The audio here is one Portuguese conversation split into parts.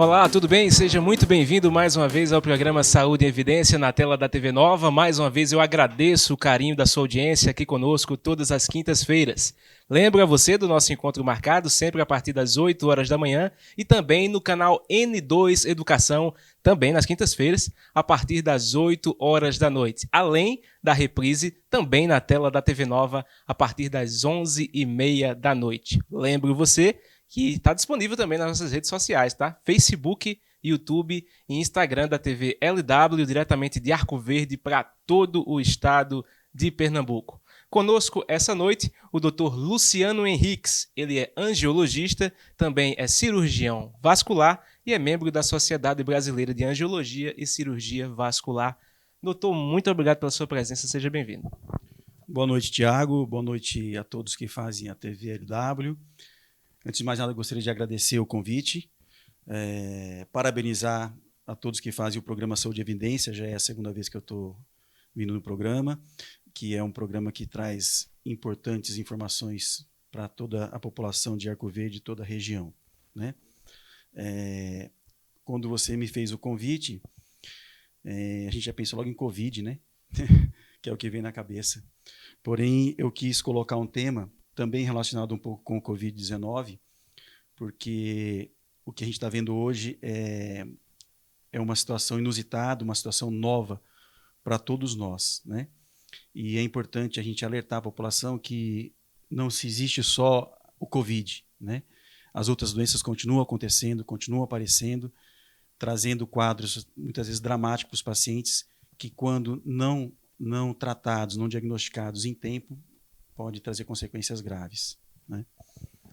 Olá, tudo bem? Seja muito bem-vindo mais uma vez ao programa Saúde em Evidência na tela da TV Nova. Mais uma vez eu agradeço o carinho da sua audiência aqui conosco todas as quintas-feiras. Lembro a você do nosso encontro marcado sempre a partir das 8 horas da manhã e também no canal N2 Educação, também nas quintas-feiras, a partir das 8 horas da noite. Além da reprise, também na tela da TV Nova, a partir das 11h30 da noite. Lembro você que está disponível também nas nossas redes sociais, tá? Facebook, YouTube e Instagram da TV LW, diretamente de Arco Verde para todo o estado de Pernambuco. Conosco essa noite o Dr. Luciano Henriques. Ele é angiologista, também é cirurgião vascular e é membro da Sociedade Brasileira de Angiologia e Cirurgia Vascular. Doutor, muito obrigado pela sua presença, seja bem-vindo. Boa noite, Tiago. Boa noite a todos que fazem a TV LW. Antes de mais nada, gostaria de agradecer o convite, parabenizar a todos que fazem o programa Saúde e Evidência. Já é a segunda vez que eu estou vindo no programa, que é um programa que traz importantes informações para toda a população de Arco Verde e toda a região, né? Quando você me fez o convite, a gente já pensou logo em Covid, né? Que é o que vem na cabeça. Porém, eu quis colocar um tema também relacionado um pouco com o Covid-19, porque o que a gente está vendo hoje é uma situação inusitada, uma situação nova para todos nós, né? E é importante a gente alertar a população que não se existe só o Covid, né? As outras doenças continuam acontecendo, continuam aparecendo, trazendo quadros muitas vezes dramáticos para os pacientes que, quando não tratados, não diagnosticados em tempo, pode trazer consequências graves, né?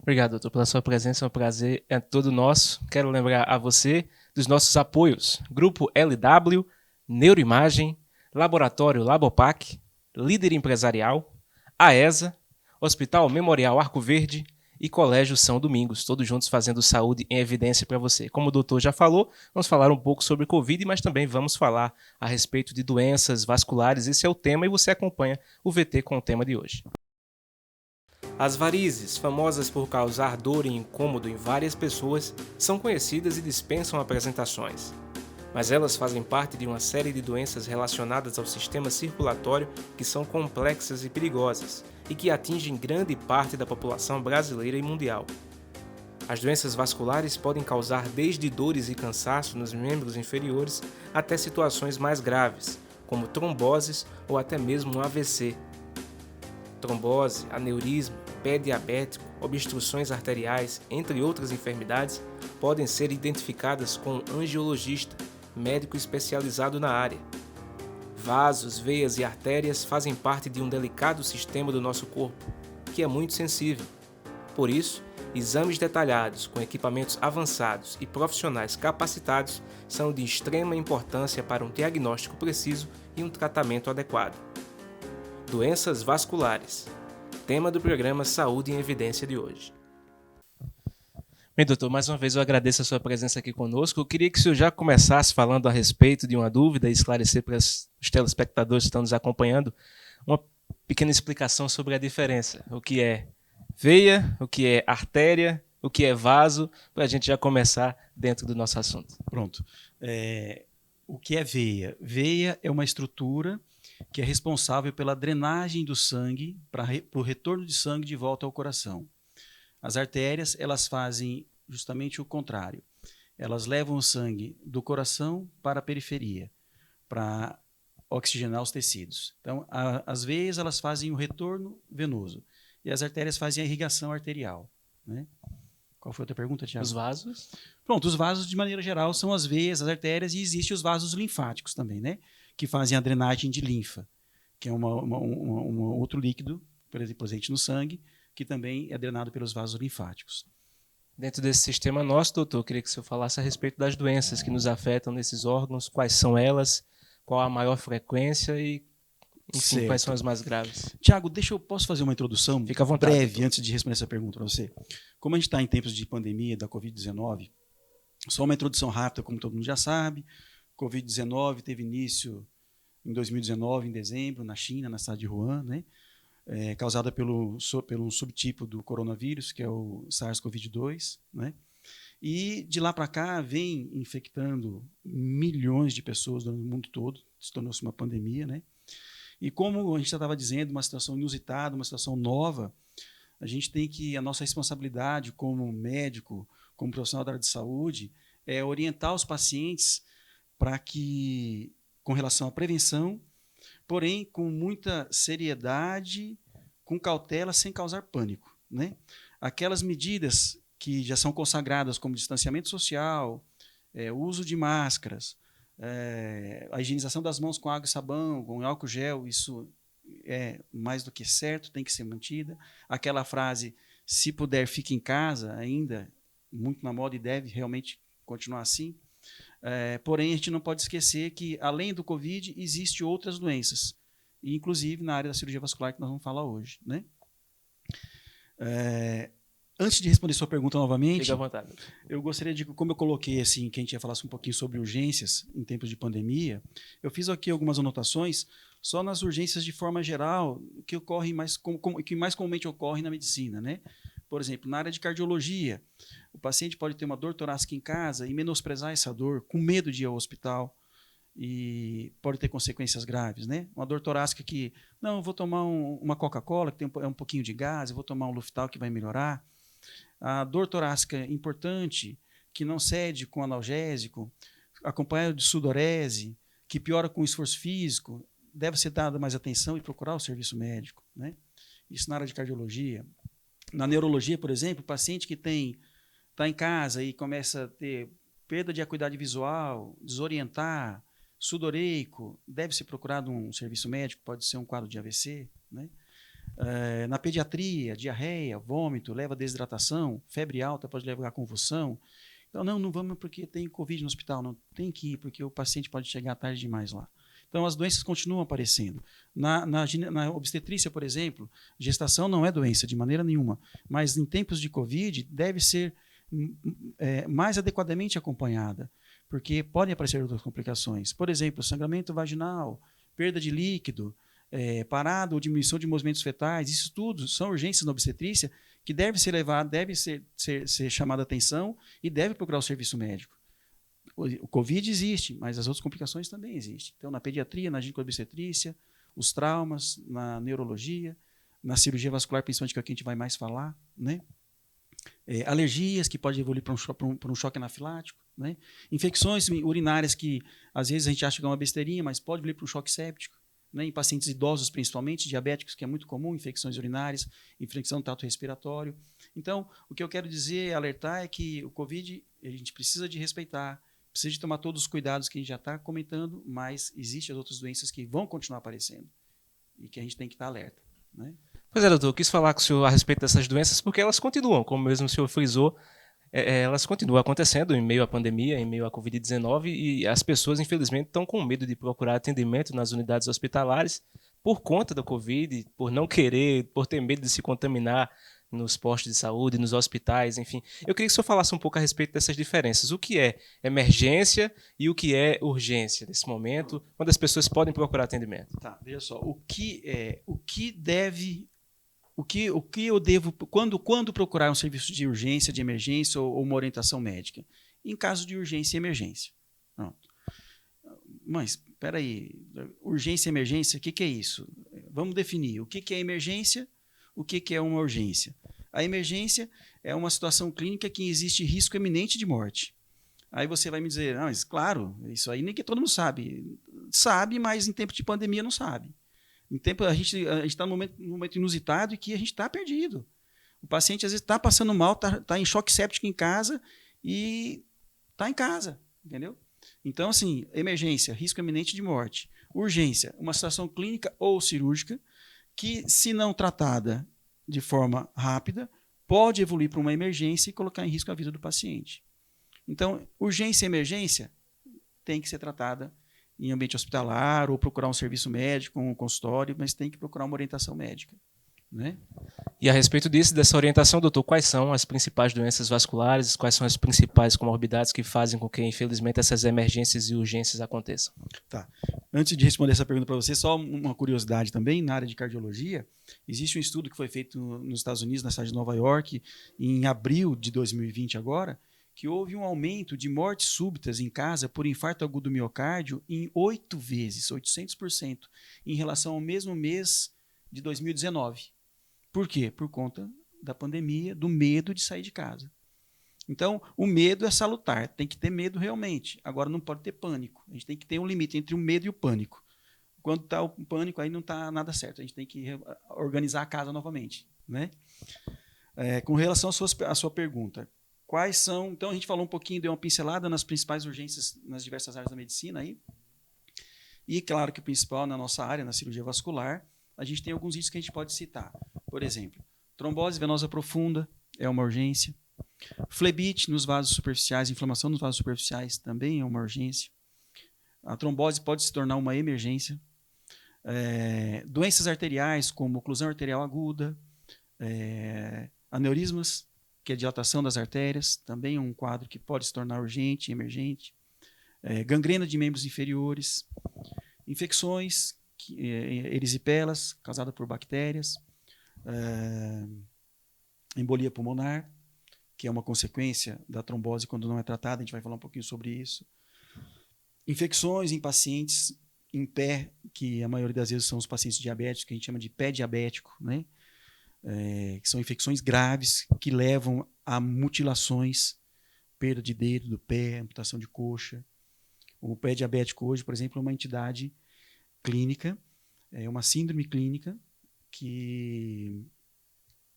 Obrigado, doutor, pela sua presença. É um prazer, é todo nosso. Quero lembrar a você dos nossos apoios. Grupo LW, Neuroimagem, Laboratório Labopac, Líder Empresarial, AESA, Hospital Memorial Arco Verde e Colégio São Domingos, todos juntos fazendo saúde em evidência para você. Como o doutor já falou, vamos falar um pouco sobre Covid, mas também vamos falar a respeito de doenças vasculares. Esse é o tema e você acompanha o VT com o tema de hoje. As varizes, famosas por causar dor e incômodo em várias pessoas, são conhecidas e dispensam apresentações. Mas elas fazem parte de uma série de doenças relacionadas ao sistema circulatório que são complexas e perigosas e que atingem grande parte da população brasileira e mundial. As doenças vasculares podem causar desde dores e cansaço nos membros inferiores até situações mais graves, como tromboses ou até mesmo um AVC. Trombose, aneurisma, pé diabético, obstruções arteriais, entre outras enfermidades, podem ser identificadas com um angiologista, médico especializado na área. Vasos, veias e artérias fazem parte de um delicado sistema do nosso corpo, que é muito sensível. Por isso, exames detalhados com equipamentos avançados e profissionais capacitados são de extrema importância para um diagnóstico preciso e um tratamento adequado. Doenças vasculares. Tema do programa Saúde em Evidência de hoje. Bem, doutor, mais uma vez eu agradeço a sua presença aqui conosco. Eu queria que o senhor já começasse falando a respeito de uma dúvida e esclarecer para os telespectadores que estão nos acompanhando uma pequena explicação sobre a diferença. O que é veia, o que é artéria, o que é vaso, para a gente já começar dentro do nosso assunto. Pronto. O que é veia? Veia é uma estrutura que é responsável pela drenagem do sangue para o retorno de sangue de volta ao coração. As artérias, elas fazem justamente o contrário. Elas levam o sangue do coração para a periferia, para oxigenar os tecidos. Então, as veias, elas fazem o retorno venoso e as artérias fazem a irrigação arterial, né? Qual foi a outra pergunta, Tiago? Os vasos? Pronto, os vasos, de maneira geral, são as veias, as artérias, e existem os vasos linfáticos também, né? Que fazem a drenagem de linfa, que é um outro líquido presente no sangue, que também é drenado pelos vasos linfáticos. Dentro desse sistema nosso, doutor, eu queria que o senhor falasse a respeito das doenças que nos afetam nesses órgãos, quais são elas, qual a maior frequência e, enfim, certo. Quais são as mais graves. Tiago, posso fazer uma introdução Fica à vontade, breve doutor. antes de responder essa pergunta para você? Como a gente está em tempos de pandemia da Covid-19, só uma introdução rápida, como todo mundo já sabe, Covid-19 teve início em 2019, em dezembro, na China, na cidade de Wuhan, né? Causada pelo um subtipo do coronavírus, que é o SARS-CoV-2, né? E de lá para cá vem infectando milhões de pessoas no mundo todo, se tornou-se uma pandemia, né? E como a gente já estava dizendo, uma situação inusitada, uma situação nova, a gente tem que, a nossa responsabilidade como médico, como profissional da área de saúde, é orientar os pacientes para que, com relação à prevenção, porém com muita seriedade, com cautela, sem causar pânico, né? Aquelas medidas que já são consagradas como distanciamento social, uso de máscaras, a higienização das mãos com água e sabão, com álcool gel, isso é mais do que certo, tem que ser mantida. Aquela frase, se puder, fique em casa, ainda muito na moda e deve realmente continuar assim. Porém, a gente não pode esquecer que, além do Covid, existem outras doenças, inclusive na área da cirurgia vascular, que nós vamos falar hoje, né? Antes de responder sua pergunta novamente, fica à vontade. Eu gostaria de, como eu coloquei assim, que a gente ia falar um pouquinho sobre urgências em tempos de pandemia, eu fiz aqui algumas anotações só nas urgências de forma geral, que ocorrem que mais comumente ocorre na medicina, né? Por exemplo, na área de cardiologia, o paciente pode ter uma dor torácica em casa e menosprezar essa dor, com medo de ir ao hospital, e pode ter consequências graves, né? Uma dor torácica que, não, eu vou tomar uma Coca-Cola, que tem um pouquinho de gás, eu vou tomar um Luftal que vai melhorar. A dor torácica importante, que não cede com analgésico, acompanhado de sudorese, que piora com o esforço físico, deve ser dada mais atenção e procurar o serviço médico, né? Isso na área de cardiologia. Na neurologia, por exemplo, o paciente que está em casa e começa a ter perda de acuidade visual, desorientar, sudoreico, deve ser procurado um serviço médico, pode ser um quadro de AVC, né? Na pediatria, diarreia, vômito, leva a desidratação, febre alta pode levar a convulsão. Então, não vamos porque tem Covid no hospital, não tem que ir porque o paciente pode chegar tarde demais lá. Então, as doenças continuam aparecendo. Na obstetrícia, por exemplo, gestação não é doença de maneira nenhuma, mas em tempos de Covid deve ser mais adequadamente acompanhada, porque podem aparecer outras complicações. Por exemplo, sangramento vaginal, perda de líquido, parada ou diminuição de movimentos fetais, isso tudo são urgências na obstetrícia que deve ser levado, deve ser chamada a atenção e deve procurar o serviço médico. O Covid existe, mas as outras complicações também existem. Então, na pediatria, na ginecobstetrícia, os traumas, na neurologia, na cirurgia vascular, principalmente que é o que a gente vai mais falar, né? Alergias, que pode evoluir para um choque anafilático, né? Infecções urinárias que, às vezes, a gente acha que é uma besteirinha, mas pode evoluir para um choque séptico, né? Em pacientes idosos, principalmente, diabéticos, que é muito comum, infecções urinárias, infecção do trato respiratório. Então, o que eu quero dizer, alertar, é que o Covid, a gente precisa de respeitar, precisa de tomar todos os cuidados que a gente já está comentando, mas existem as outras doenças que vão continuar aparecendo e que a gente tem que estar alerta, né? Pois é, doutor, eu quis falar com o senhor a respeito dessas doenças porque elas continuam, como mesmo o senhor frisou, elas continuam acontecendo em meio à pandemia, em meio à Covid-19, e as pessoas, infelizmente, estão com medo de procurar atendimento nas unidades hospitalares por conta da Covid, por não querer, por ter medo de se contaminar nos postos de saúde, nos hospitais, enfim. Eu queria que o senhor falasse um pouco a respeito dessas diferenças. O que é emergência e o que é urgência nesse momento, quando as pessoas podem procurar atendimento? Tá, veja só, o que eu devo, quando procurar um serviço de urgência, de emergência ou uma orientação médica? Em caso de urgência e emergência. Pronto. Mas, espera aí, urgência e emergência, o que é isso? Vamos definir o que é emergência, o que é uma urgência. A emergência é uma situação clínica que existe risco eminente de morte. Aí você vai me dizer, mas claro, isso aí nem que todo mundo sabe. Sabe, mas em tempo de pandemia não sabe. A gente está num momento inusitado e que a gente está perdido. O paciente, às vezes, está passando mal, está em choque séptico em casa e está em casa, entendeu? Então, assim, emergência, risco eminente de morte. Urgência, uma situação clínica ou cirúrgica que, se não tratada de forma rápida, pode evoluir para uma emergência e colocar em risco a vida do paciente. Então, urgência e emergência tem que ser tratada em ambiente hospitalar ou procurar um serviço médico, um consultório, mas tem que procurar uma orientação médica, né? E a respeito dessa orientação, doutor, quais são as principais doenças vasculares, quais são as principais comorbidades que fazem com que, infelizmente, essas emergências e urgências aconteçam? Tá. Antes de responder essa pergunta para você, só uma curiosidade também, na área de cardiologia, existe um estudo que foi feito nos Estados Unidos, na cidade de Nova York, em abril de 2020 agora, que houve um aumento de mortes súbitas em casa por infarto agudo do miocárdio em 8 vezes, 800%, em relação ao mesmo mês de 2019. Por quê? Por conta da pandemia, do medo de sair de casa. Então, o medo é salutar, tem que ter medo realmente. Agora, não pode ter pânico. A gente tem que ter um limite entre o medo e o pânico. Quando está o pânico, aí não está nada certo. A gente tem que organizar a casa novamente, né? Com relação à sua pergunta, quais são... Então, a gente falou um pouquinho, deu uma pincelada nas principais urgências nas diversas áreas da medicina. Aí. E, claro, que o principal na nossa área, na cirurgia vascular, a gente tem alguns itens que a gente pode citar. Por exemplo, trombose venosa profunda é uma urgência. Flebite nos vasos superficiais, inflamação nos vasos superficiais também é uma urgência. A trombose pode se tornar uma emergência. Doenças arteriais, como oclusão arterial aguda, aneurismas, que é a dilatação das artérias, também é um quadro que pode se tornar urgente, emergente. Gangrena de membros inferiores, infecções, erisipelas, causada por bactérias, embolia pulmonar, que é uma consequência da trombose quando não é tratada, a gente vai falar um pouquinho sobre isso. Infecções em pacientes em pé, que a maioria das vezes são os pacientes diabéticos, que a gente chama de pé diabético, né? Que são infecções graves que levam a mutilações, perda de dedo do pé, amputação de coxa. O pé diabético hoje, por exemplo, é uma entidade clínica, é uma síndrome clínica que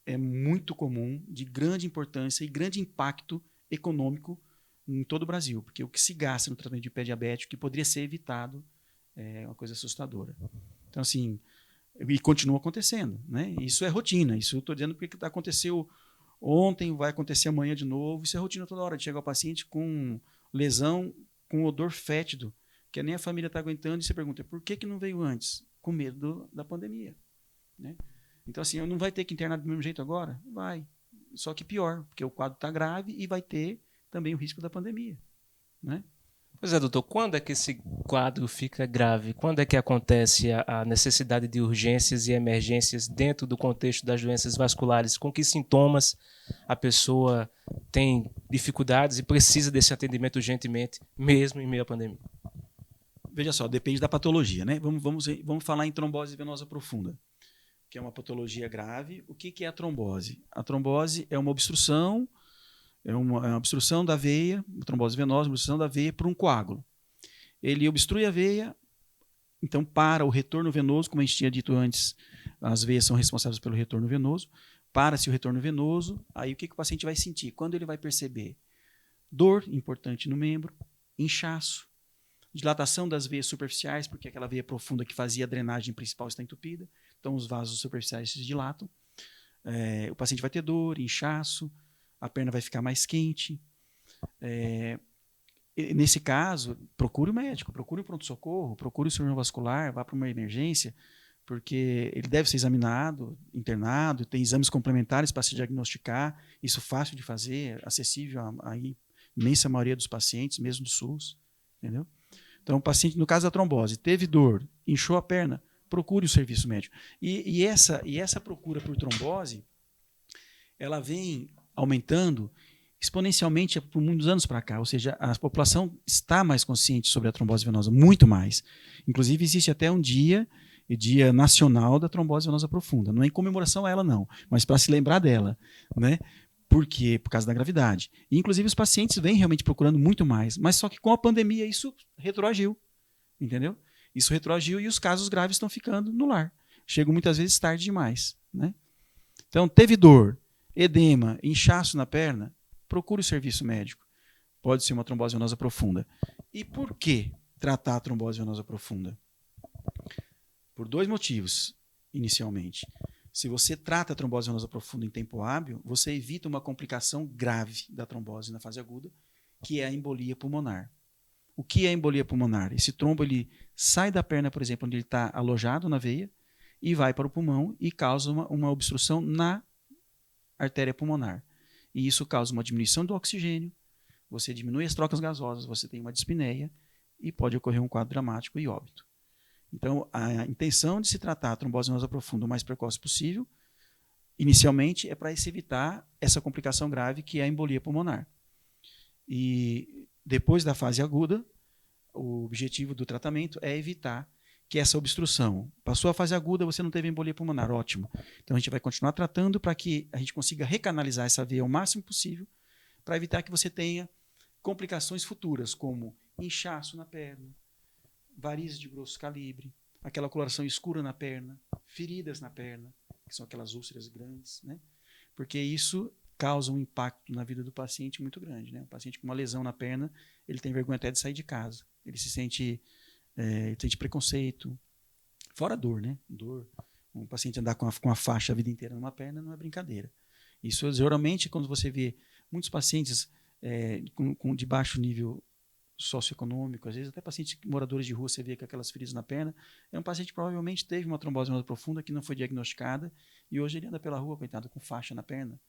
é muito comum, de grande importância e grande impacto econômico em todo o Brasil, porque o que se gasta no tratamento de pé diabético, que poderia ser evitado, é uma coisa assustadora. Então, assim, e continua acontecendo, né? Isso é rotina, isso eu estou dizendo porque aconteceu ontem, vai acontecer amanhã de novo, isso é rotina toda hora, chega o paciente com lesão, com odor fétido, que nem a família está aguentando, e você pergunta, por que não veio antes? Com medo da pandemia, né? Então, assim, não vai ter que internar do mesmo jeito agora? Vai. Só que pior, porque o quadro está grave e vai ter também o risco da pandemia, né? Pois é, doutor, quando é que esse quadro fica grave? Quando é que acontece a necessidade de urgências e emergências dentro do contexto das doenças vasculares? Com que sintomas a pessoa tem dificuldades e precisa desse atendimento urgentemente, mesmo em meio à pandemia? Veja só, depende da patologia, né? Vamos falar em trombose venosa profunda, que é uma patologia grave. O que é a trombose? A trombose é uma obstrução, uma obstrução da veia, trombose venosa, uma obstrução da veia por um coágulo. Ele obstrui a veia, então para o retorno venoso, como a gente tinha dito antes, as veias são responsáveis pelo retorno venoso, para-se o retorno venoso, aí o que o paciente vai sentir? Quando ele vai perceber? Dor importante no membro, inchaço, dilatação das veias superficiais, porque aquela veia profunda que fazia a drenagem principal está entupida, então os vasos superficiais se dilatam. O paciente vai ter dor, inchaço, a perna vai ficar mais quente. Nesse caso, procure o médico, procure o pronto-socorro, procure o cirurgião vascular, vá para uma emergência, porque ele deve ser examinado, internado, tem exames complementares para se diagnosticar, isso fácil de fazer, acessível à imensa maioria dos pacientes, mesmo do SUS, entendeu? Então, o paciente, no caso da trombose, teve dor, inchou a perna, procure o serviço médico. E essa procura por trombose, ela vem aumentando exponencialmente por muitos anos para cá, ou seja, a população está mais consciente sobre a trombose venosa, muito mais. Inclusive, existe até um dia nacional da trombose venosa profunda. Não é em comemoração a ela, não, mas para se lembrar dela, né? Por quê? Por causa da gravidade. E, inclusive, os pacientes vêm realmente procurando muito mais, mas só que com a pandemia isso retroagiu, entendeu? Isso retroagiu e os casos graves estão ficando no lar. Chegam muitas vezes tarde demais, né? Então, teve dor, edema, inchaço na perna, procure o serviço médico. Pode ser uma trombose venosa profunda. E por que tratar a trombose venosa profunda? Por 2 motivos, inicialmente. Se você trata a trombose venosa profunda em tempo hábil, você evita uma complicação grave da trombose na fase aguda, que é a embolia pulmonar. O que é a embolia pulmonar? Esse trombo ele sai da perna, por exemplo, onde ele está alojado na veia, e vai para o pulmão e causa uma obstrução na artéria pulmonar. E isso causa uma diminuição do oxigênio, você diminui as trocas gasosas, você tem uma dispneia e pode ocorrer um quadro dramático e óbito. Então, a intenção de se tratar a trombose venosa profunda o mais precoce possível, inicialmente, é para se evitar essa complicação grave que é a embolia pulmonar. E depois da fase aguda, o objetivo do tratamento é evitar que essa obstrução. Passou a fase aguda, você não teve embolia pulmonar, ótimo. Então a gente vai continuar tratando para que a gente consiga recanalizar essa veia o máximo possível, para evitar que você tenha complicações futuras, como inchaço na perna, varizes de grosso calibre, aquela coloração escura na perna, feridas na perna, que são aquelas úlceras grandes, né? Porque isso causa um impacto na vida do paciente muito grande, né? O paciente com uma lesão na perna, ele tem vergonha até de sair de casa, ele se sente, ele sente preconceito, fora a dor, né? Dor. Um paciente andar com uma faixa a vida inteira numa perna não é brincadeira. Isso, geralmente, quando você vê muitos pacientes de baixo nível socioeconômico, às vezes até pacientes moradores de rua, você vê com aquelas feridas na perna, é um paciente que provavelmente teve uma trombose venosa profunda que não foi diagnosticada e hoje ele anda pela rua, coitado, com faixa na perna.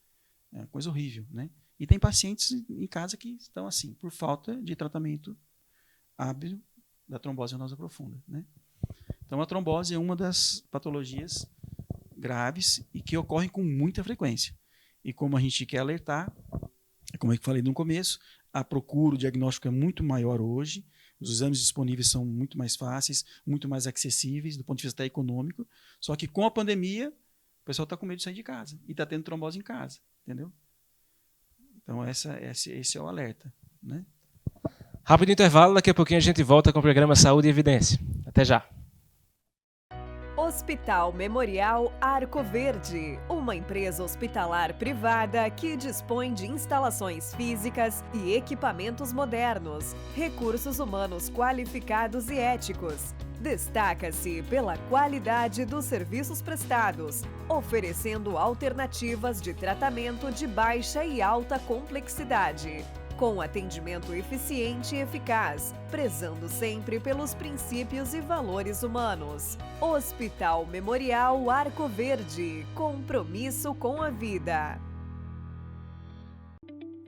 É uma coisa horrível, né? E tem pacientes em casa que estão assim, por falta de tratamento hábil da trombose venosa profunda, né? Então, a trombose é uma das patologias graves e que ocorrem com muita frequência. E como a gente quer alertar, como eu falei no começo, a procura, o diagnóstico é muito maior hoje, os exames disponíveis são muito mais fáceis, muito mais acessíveis do ponto de vista econômico, só que com a pandemia, o pessoal está com medo de sair de casa e está tendo trombose em casa, entendeu? Então, esse é o alerta, né? Rápido intervalo, daqui a pouquinho a gente volta com o programa Saúde e Evidência. Até já. Hospital Memorial Arco Verde, uma empresa hospitalar privada que dispõe de instalações físicas e equipamentos modernos, recursos humanos qualificados e éticos. Destaca-se pela qualidade dos serviços prestados, oferecendo alternativas de tratamento de baixa e alta complexidade, com atendimento eficiente e eficaz, prezando sempre pelos princípios e valores humanos. Hospital Memorial Arco Verde, compromisso com a vida.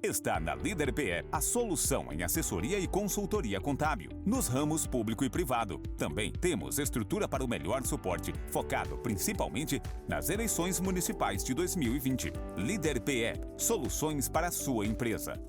Está na Líder PE a solução em assessoria e consultoria contábil, nos ramos público e privado. Também temos estrutura para o melhor suporte, focado principalmente nas eleições municipais de 2020. Líder PE, soluções para a sua empresa.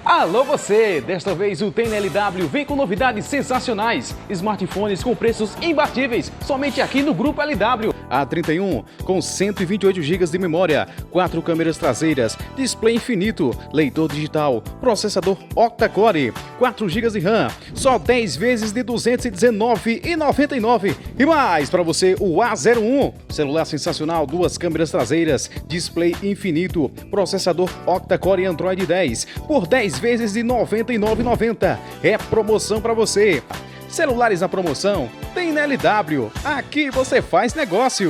Alô você! Desta vez o TNLW vem com novidades sensacionais. Smartphones com preços imbatíveis, somente aqui no Grupo LW. A31 com 128 GB de memória, 4 câmeras traseiras, display infinito, leitor digital, processador octa-core, 4 GB de RAM, só 10 vezes de R$ 219,99. E mais para você o A01, celular sensacional, 2 câmeras traseiras, display infinito, processador octa-core Android 10, por 10 vezes de R$ 99,90. É promoção para você. Celulares na promoção tem na LW. Aqui você faz negócio.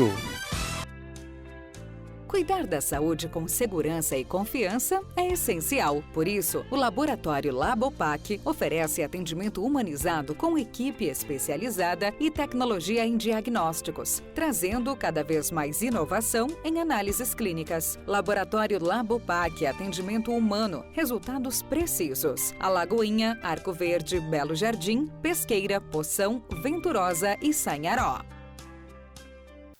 Cuidar da saúde com segurança e confiança é essencial. Por isso, o Laboratório Labopac oferece atendimento humanizado com equipe especializada e tecnologia em diagnósticos, trazendo cada vez mais inovação em análises clínicas. Laboratório Labopac, atendimento humano, resultados precisos. Alagoinha, Arco Verde, Belo Jardim, Pesqueira, Poção, Venturosa e Sanharó.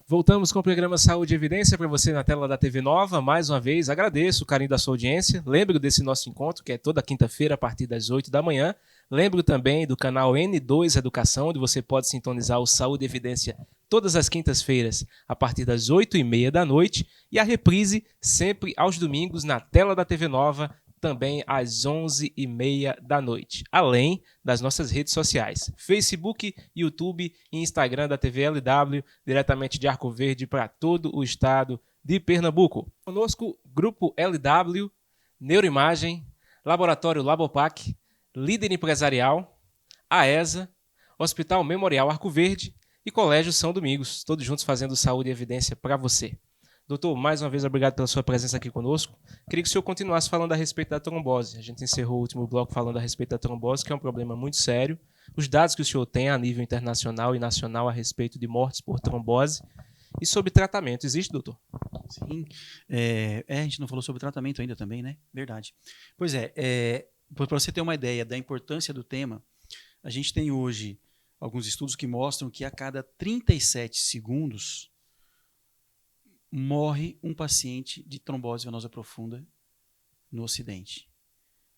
Voltamos com o programa Saúde e Evidência para você na tela da TV Nova. Mais uma vez, agradeço o carinho da sua audiência. Lembro desse nosso encontro, que é toda quinta-feira a partir das 8 da manhã. Lembro também do canal N2 Educação, onde você pode sintonizar o Saúde e Evidência todas as quintas-feiras a partir das 8h30 da noite. E a reprise sempre aos domingos na tela da TV Nova, também às 11h30 da noite, além das nossas redes sociais, Facebook, YouTube e Instagram da TV LW, diretamente de Arco Verde para todo o estado de Pernambuco. Conosco, Grupo LW, Neuroimagem, Laboratório Labopac, Líder Empresarial, AESA, Hospital Memorial Arco Verde e Colégio São Domingos, todos juntos fazendo saúde e evidência para você. Doutor, mais uma vez, obrigado pela sua presença aqui conosco. Queria que o senhor continuasse falando a respeito da trombose. A gente encerrou o último bloco falando a respeito da trombose, que é um problema muito sério. Os dados que o senhor tem a nível internacional e nacional a respeito de mortes por trombose e sobre tratamento. Existe, doutor? Sim. A gente não falou sobre tratamento ainda também, né? Verdade. Pois para você ter uma ideia da importância do tema, a gente tem hoje alguns estudos que mostram que a cada 37 segundos morre um paciente de trombose venosa profunda no Ocidente.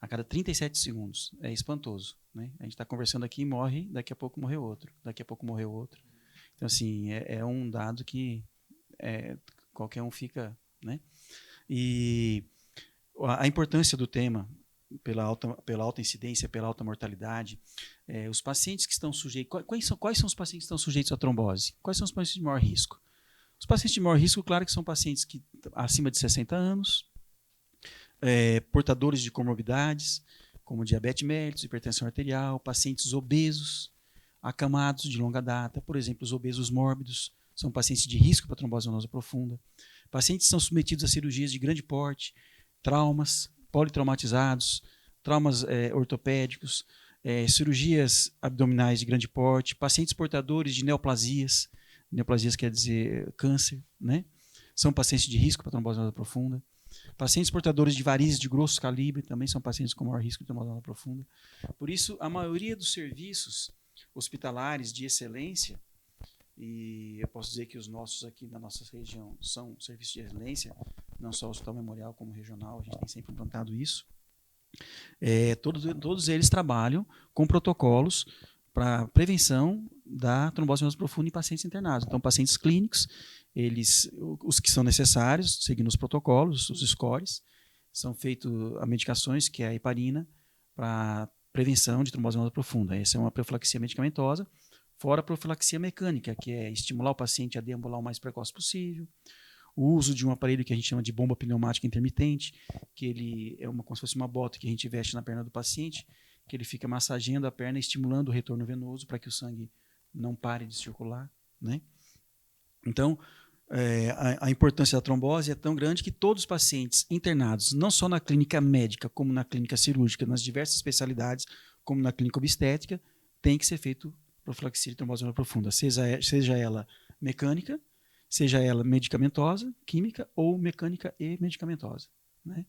A cada 37 segundos. É espantoso, né? A gente está conversando aqui e morre, daqui a pouco morreu outro, daqui a pouco morreu outro. Então, assim, é um dado que qualquer um fica, né? E a importância do tema, pela alta incidência, pela alta mortalidade, os pacientes que estão sujeitos... Quais são os pacientes que estão sujeitos à trombose? Quais são os pacientes de maior risco? Os pacientes de maior risco, claro que são pacientes que acima de 60 anos, portadores de comorbidades, como diabetes mellitus, hipertensão arterial, pacientes obesos, acamados de longa data, por exemplo, os obesos mórbidos, são pacientes de risco para trombose venosa profunda, pacientes que são submetidos a cirurgias de grande porte, traumas, politraumatizados, traumas ortopédicos, cirurgias abdominais de grande porte, pacientes portadores de neoplasias quer dizer câncer, né? São pacientes de risco para trombose venosa profunda. Pacientes portadores de varizes de grosso calibre também são pacientes com maior risco de trombose venosa profunda. Por isso, a maioria dos serviços hospitalares de excelência, e eu posso dizer que os nossos aqui na nossa região são serviços de excelência, não só o Hospital Memorial como regional, a gente tem sempre implantado isso. Todos eles trabalham com protocolos para prevenção da trombose venosa profunda em pacientes internados. Então, pacientes clínicos, os que são necessários, seguindo os protocolos, os scores, são feitas medicações, que é a heparina, para prevenção de trombose venosa profunda. Essa é uma profilaxia medicamentosa, fora a profilaxia mecânica, que é estimular o paciente a deambular o mais precoce possível, o uso de um aparelho que a gente chama de bomba pneumática intermitente, que ele é como se fosse uma bota que a gente veste na perna do paciente, que ele fica massageando a perna, estimulando o retorno venoso para que o sangue não pare de circular, né? Então, a importância da trombose é tão grande que todos os pacientes internados, não só na clínica médica, como na clínica cirúrgica, nas diversas especialidades, como na clínica obstétrica, tem que ser feito profilaxia de trombose venosa profunda, seja ela mecânica, seja ela medicamentosa, química ou mecânica e medicamentosa, né?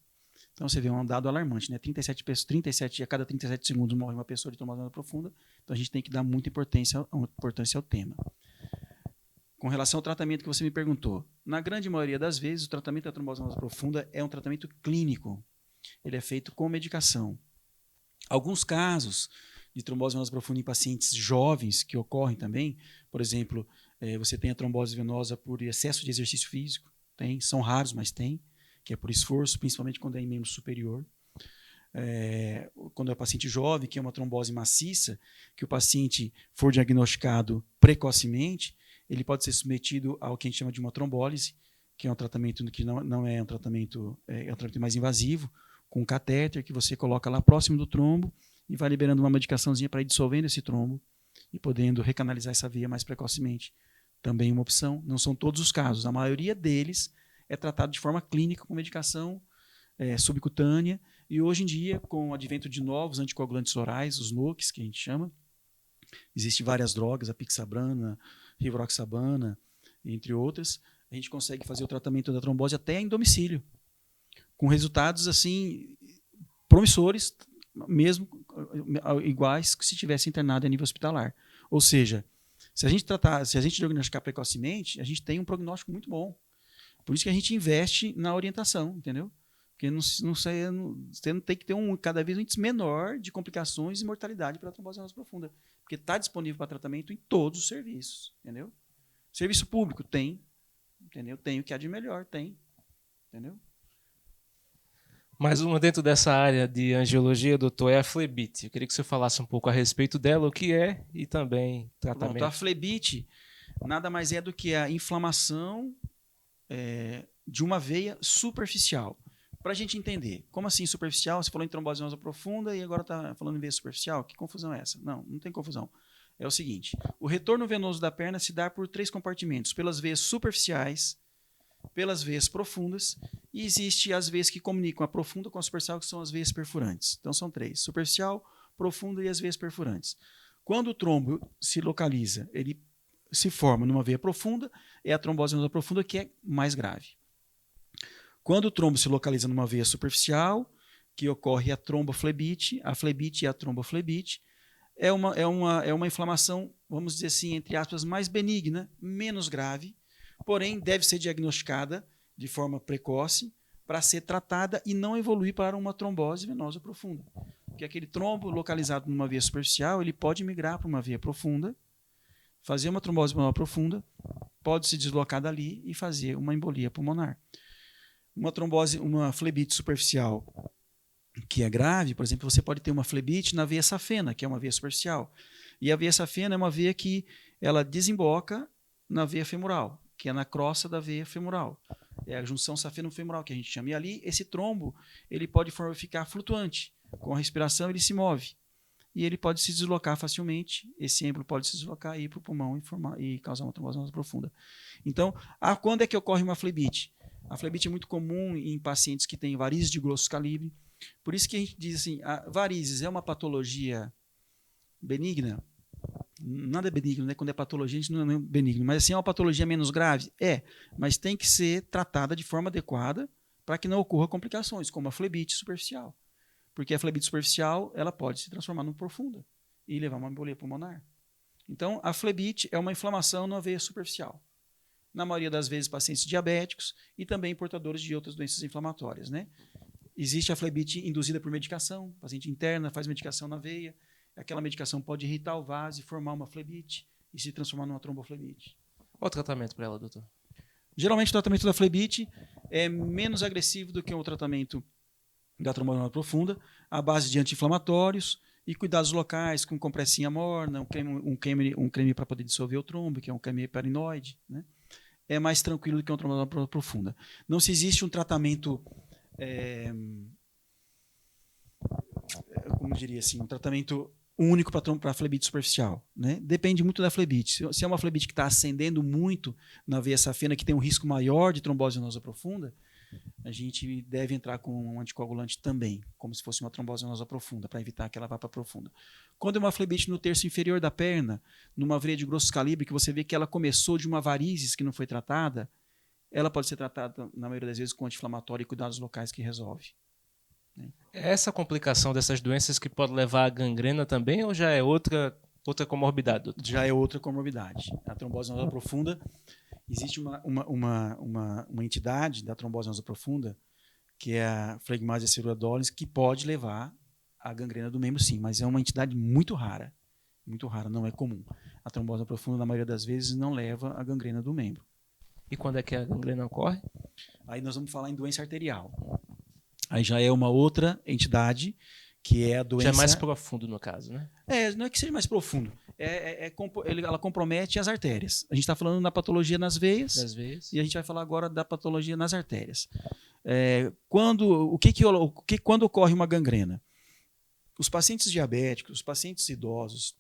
Então você vê um dado alarmante, né? A cada 37 segundos morre uma pessoa de trombose venosa profunda, então a gente tem que dar muita importância ao tema. Com relação ao tratamento que você me perguntou, na grande maioria das vezes o tratamento da trombose venosa profunda é um tratamento clínico, ele é feito com medicação. Alguns casos de trombose venosa profunda em pacientes jovens que ocorrem também, por exemplo, você tem a trombose venosa por excesso de exercício físico, são raros, mas tem, que é por esforço, principalmente quando é em membro superior. Quando é paciente jovem, que é uma trombose maciça, que o paciente for diagnosticado precocemente, ele pode ser submetido ao que a gente chama de uma trombólise, que é um tratamento que não é um tratamento, é um tratamento mais invasivo, com um catéter que você coloca lá próximo do trombo e vai liberando uma medicaçãozinha para ir dissolvendo esse trombo e podendo recanalizar essa veia mais precocemente. Também uma opção. Não são todos os casos. A maioria deles é tratado de forma clínica com medicação subcutânea e hoje em dia, com o advento de novos anticoagulantes orais, os NOACs, que a gente chama, existem várias drogas, a pixabrana, rivaroxabana, entre outras, a gente consegue fazer o tratamento da trombose até em domicílio, com resultados assim promissores, mesmo iguais que se tivesse internado a nível hospitalar. Ou seja, se a gente diagnosticar precocemente, a gente tem um prognóstico muito bom. Por isso que a gente investe na orientação, entendeu? Porque você não tem que ter cada vez um índice menor de complicações e mortalidade pela trombose venosa profunda. Porque está disponível para tratamento em todos os serviços, entendeu? Serviço público tem, entendeu? Tem o que há de melhor, tem, entendeu? Mais uma dentro dessa área de angiologia, doutor, é a flebite. Eu queria que você falasse um pouco a respeito dela, o que é e também tratamento. Pronto, a flebite nada mais é do que a inflamação de uma veia superficial. Para a gente entender, como assim superficial? Você falou em trombose venosa profunda e agora está falando em veia superficial? Que confusão é essa? Não tem confusão. É o seguinte, o retorno venoso da perna se dá por 3 compartimentos, pelas veias superficiais, pelas veias profundas, e existe as veias que comunicam a profunda com a superficial, que são as veias perfurantes. Então são 3, superficial, profunda e as veias perfurantes. Quando o trombo se localiza, ele se forma numa veia profunda, é a trombose venosa profunda que é mais grave. Quando o trombo se localiza numa veia superficial, que ocorre a tromboflebite, a flebite e a tromboflebite. É uma inflamação, vamos dizer assim, entre aspas, mais benigna, menos grave, porém deve ser diagnosticada de forma precoce para ser tratada e não evoluir para uma trombose venosa profunda. Porque aquele trombo localizado numa veia superficial, ele pode migrar para uma veia profunda, fazer uma trombose venosa profunda, pode se deslocar dali e fazer uma embolia pulmonar. Uma flebite superficial que é grave, por exemplo, você pode ter uma flebite na veia safena, que é uma veia superficial. E a veia safena é uma veia que ela desemboca na veia femoral, que é na crosta da veia femoral. É a junção safeno-femoral que a gente chama. E ali, esse trombo, ele pode ficar flutuante. Com a respiração, ele se move. E ele pode se deslocar facilmente. Esse êmbolo pode se deslocar e ir para o pulmão e causar uma trombose venosa profunda. Então, quando é que ocorre uma flebite? A flebite é muito comum em pacientes que têm varizes de grosso calibre. Por isso que a gente diz assim, a varizes é uma patologia benigna? Nada é benigno, né? Quando é patologia, a gente não é benigno. Mas assim, é uma patologia menos grave? É, mas tem que ser tratada de forma adequada para que não ocorra complicações, como a flebite superficial. Porque a flebite superficial, ela pode se transformar numa profunda e levar uma embolia pulmonar. Então, a flebite é uma inflamação na veia superficial. Na maioria das vezes, pacientes diabéticos e também portadores de outras doenças inflamatórias, né? Existe a flebite induzida por medicação, o paciente interna, faz medicação na veia, aquela medicação pode irritar o vaso e formar uma flebite e se transformar numa tromboflebite. Qual o tratamento para ela, doutor? Geralmente o tratamento da flebite é menos agressivo do que o tratamento da trombose venosa profunda, à base de anti-inflamatórios e cuidados locais com compressinha morna, um creme para poder dissolver o trombo, que é um creme heparinoide, né? É mais tranquilo do que uma trombose venosa profunda. Não se existe um tratamento como diria assim, um tratamento único para a flebite superficial, né? Depende muito da flebite. Se é uma flebite que está ascendendo muito na veia safena, que tem um risco maior de trombose venosa profunda, a gente deve entrar com um anticoagulante também, como se fosse uma trombose venosa profunda, para evitar que ela vá para profunda. Quando é uma flebite no terço inferior da perna, numa veia de grosso calibre, que você vê que ela começou de uma varizes que não foi tratada, ela pode ser tratada, na maioria das vezes, com anti-inflamatório e cuidados locais que resolve. É essa complicação dessas doenças que pode levar à gangrena também ou já é outra comorbidade, doutor? Já é outra comorbidade. A trombose venosa profunda, existe uma entidade da trombose venosa profunda, que é a Phlegmasia cerulodolens, que pode levar à gangrena do membro, sim, mas é uma entidade muito rara, não é comum. A trombose venosa profunda, na maioria das vezes, não leva à gangrena do membro. E quando é que a gangrena ocorre? Aí nós vamos falar em doença arterial. Aí já é uma outra entidade, que é a doença... Já é mais profundo, no caso, né? Não é que seja mais profundo. Ela compromete as artérias. A gente está falando da patologia nas veias. Das veias. E a gente vai falar agora da patologia nas artérias. Quando ocorre uma gangrena? Os pacientes diabéticos, os pacientes idosos,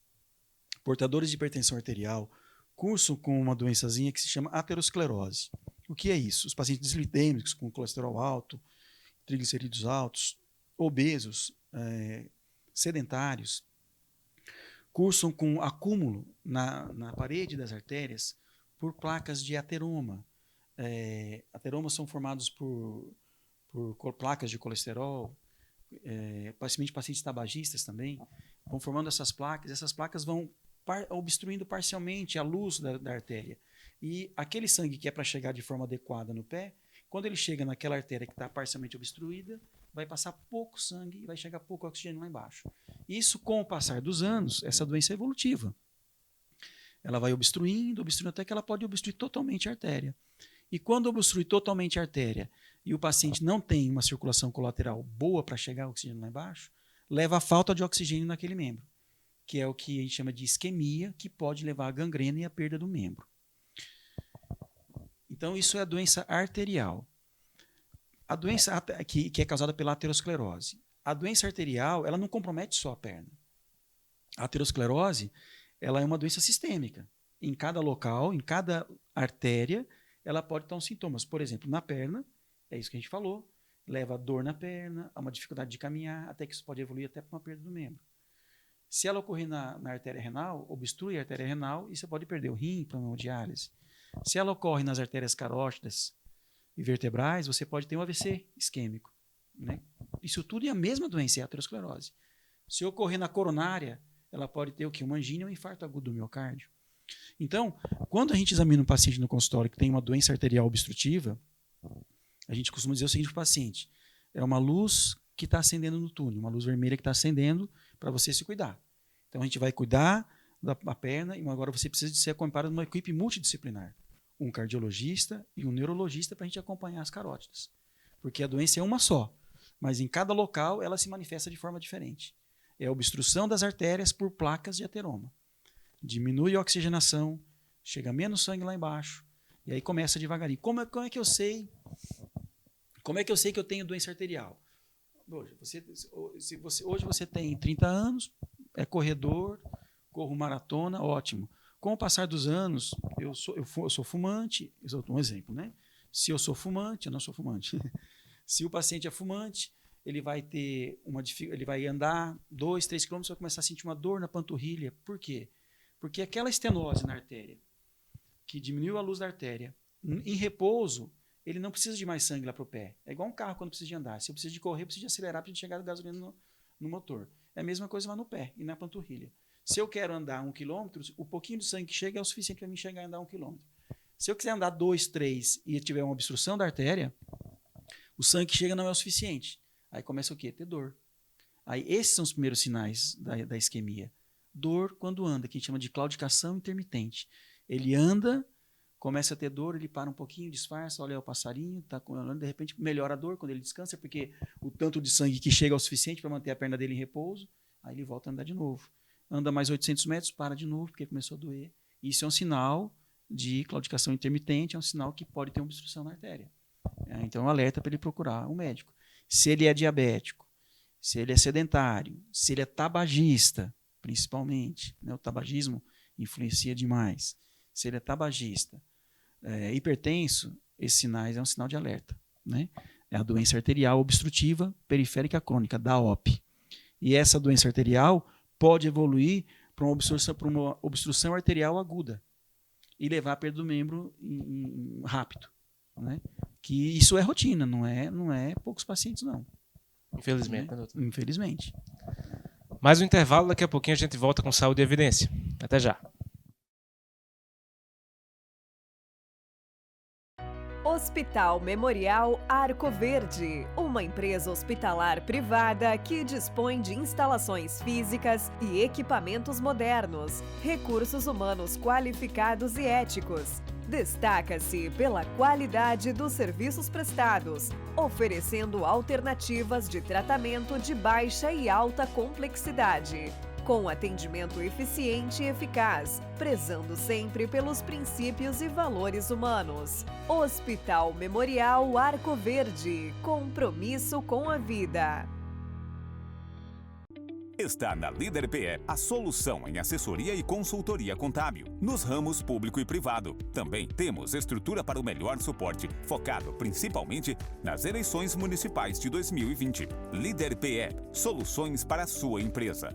portadores de hipertensão arterial, cursam com uma doençazinha que se chama aterosclerose. O que é isso? Os pacientes dislipidêmicos com colesterol alto, triglicerídeos altos, obesos, sedentários, cursam com acúmulo na parede das artérias por placas de ateroma. Ateromas são formados por placas de colesterol, principalmente pacientes tabagistas também, vão formando essas placas vão obstruindo parcialmente a luz da artéria. E aquele sangue que é para chegar de forma adequada no pé, quando ele chega naquela artéria que está parcialmente obstruída, vai passar pouco sangue e vai chegar pouco oxigênio lá embaixo. Isso, com o passar dos anos, essa doença é evolutiva. Ela vai obstruindo até que ela pode obstruir totalmente a artéria. E quando obstrui totalmente a artéria e o paciente não tem uma circulação colateral boa para chegar o oxigênio lá embaixo, leva a falta de oxigênio naquele membro, que é o que a gente chama de isquemia, que pode levar à gangrena e à perda do membro. Então, isso é a doença arterial. A doença que é causada pela aterosclerose. A doença arterial, ela não compromete só a perna. A aterosclerose, ela é uma doença sistêmica. Em cada local, em cada artéria, ela pode ter uns sintomas. Por exemplo, na perna, é isso que a gente falou, leva a dor na perna, a uma dificuldade de caminhar, até que isso pode evoluir até para uma perda do membro. Se ela ocorrer na artéria renal, obstrui a artéria renal e você pode perder o rim para uma hemodiálise. Se ela ocorre nas artérias carótidas e vertebrais, você pode ter um AVC isquêmico. né? Isso tudo é a mesma doença, é a aterosclerose. Se ocorrer na coronária, ela pode ter o quê? Uma angina e um infarto agudo do miocárdio. Então, quando a gente examina um paciente no consultório que tem uma doença arterial obstrutiva, a gente costuma dizer o seguinte para o paciente: é uma luz que está acendendo no túnel, uma luz vermelha que está acendendo para você se cuidar. Então, a gente vai cuidar da perna e agora você precisa de ser acompanhado de uma equipe multidisciplinar. Um cardiologista e um neurologista para a gente acompanhar as carótidas. Porque a doença é uma só, mas em cada local ela se manifesta de forma diferente. É a obstrução das artérias por placas de ateroma. Diminui a oxigenação, chega menos sangue lá embaixo, e aí começa devagarinho. Como é que eu sei? Como é que eu sei que eu tenho doença arterial? Hoje você tem 30 anos, é corredor, corro maratona, ótimo. Com o passar dos anos, eu sou fumante, um exemplo, né? Se eu sou fumante, eu não sou fumante. Se o paciente é fumante, ele vai ter ele vai andar 2, 3 quilômetros, vai começar a sentir uma dor na panturrilha. Por quê? Porque aquela estenose na artéria, que diminuiu a luz da artéria, em repouso, ele não precisa de mais sangue lá para o pé. É igual um carro quando precisa de andar. Se eu preciso de correr, eu preciso de acelerar para chegar a gasolina no motor. É a mesma coisa lá no pé e na panturrilha. Se eu quero andar 1 quilômetro, o pouquinho de sangue que chega é o suficiente para mim chegar a andar 1 quilômetro. Se eu quiser andar 2, 3 e tiver uma obstrução da artéria, o sangue que chega não é o suficiente. Aí começa o quê? Ter dor. Aí esses são os primeiros sinais da isquemia. Dor quando anda, que a gente chama de claudicação intermitente. Ele anda, começa a ter dor, ele para um pouquinho, disfarça, olha o passarinho, está andando, de repente melhora a dor quando ele descansa, porque o tanto de sangue que chega é o suficiente para manter a perna dele em repouso, aí ele volta a andar de novo. Anda mais 800 metros, para de novo, porque começou a doer. Isso é um sinal de claudicação intermitente, é um sinal que pode ter uma obstrução na artéria. Então, alerta para ele procurar um médico. Se ele é diabético, se ele é sedentário, se ele é tabagista, principalmente, né? O tabagismo influencia demais. Se ele é tabagista, hipertenso, esses sinais é um sinal de alerta, né? É a doença arterial obstrutiva periférica crônica, DAOP. E essa doença arterial pode evoluir para uma obstrução arterial aguda e levar a perda do membro rápido, né? Que isso é rotina, não é poucos pacientes, não. Infelizmente, né, doutor? Infelizmente. Mais um intervalo, daqui a pouquinho a gente volta com Saúde e Evidência. Até já. Hospital Memorial Arco Verde, uma empresa hospitalar privada que dispõe de instalações físicas e equipamentos modernos, recursos humanos qualificados e éticos. Destaca-se pela qualidade dos serviços prestados, oferecendo alternativas de tratamento de baixa e alta complexidade, com atendimento eficiente e eficaz, prezando sempre pelos princípios e valores humanos. Hospital Memorial Arco Verde, compromisso com a vida. Está na Líder PE a solução em assessoria e consultoria contábil, nos ramos público e privado. Também temos estrutura para o melhor suporte, focado principalmente nas eleições municipais de 2020. Líder PE, soluções para a sua empresa.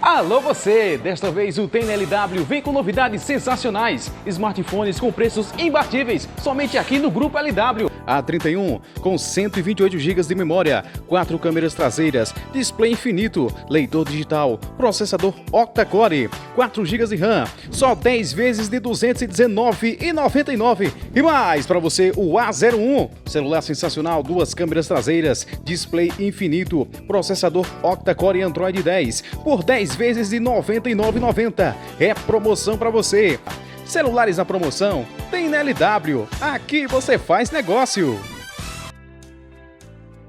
Alô você! Desta vez o TNLW vem com novidades sensacionais. Smartphones com preços imbatíveis, somente aqui no Grupo LW. A31 com 128 GB de memória, 4 câmeras traseiras, display infinito, leitor digital, processador octa-core, 4 GB de RAM, só 10 vezes de R$ 219,99. E mais para você o A01, celular sensacional, 2 câmeras traseiras, display infinito, processador octa-core Android 10, por 10 vezes de R$ 99,90. É promoção para você. Celulares na promoção tem na LW. Aqui você faz negócio.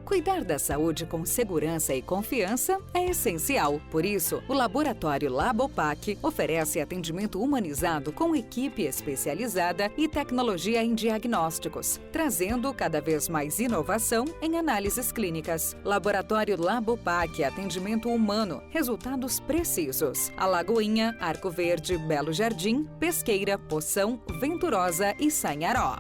Cuidar da saúde com segurança e confiança é essencial. Por isso, o Laboratório Labopac oferece atendimento humanizado com equipe especializada e tecnologia em diagnósticos, trazendo cada vez mais inovação em análises clínicas. Laboratório Labopac, atendimento humano, resultados precisos. Alagoinha, Arco Verde, Belo Jardim, Pesqueira, Poção, Venturosa e Sanharó.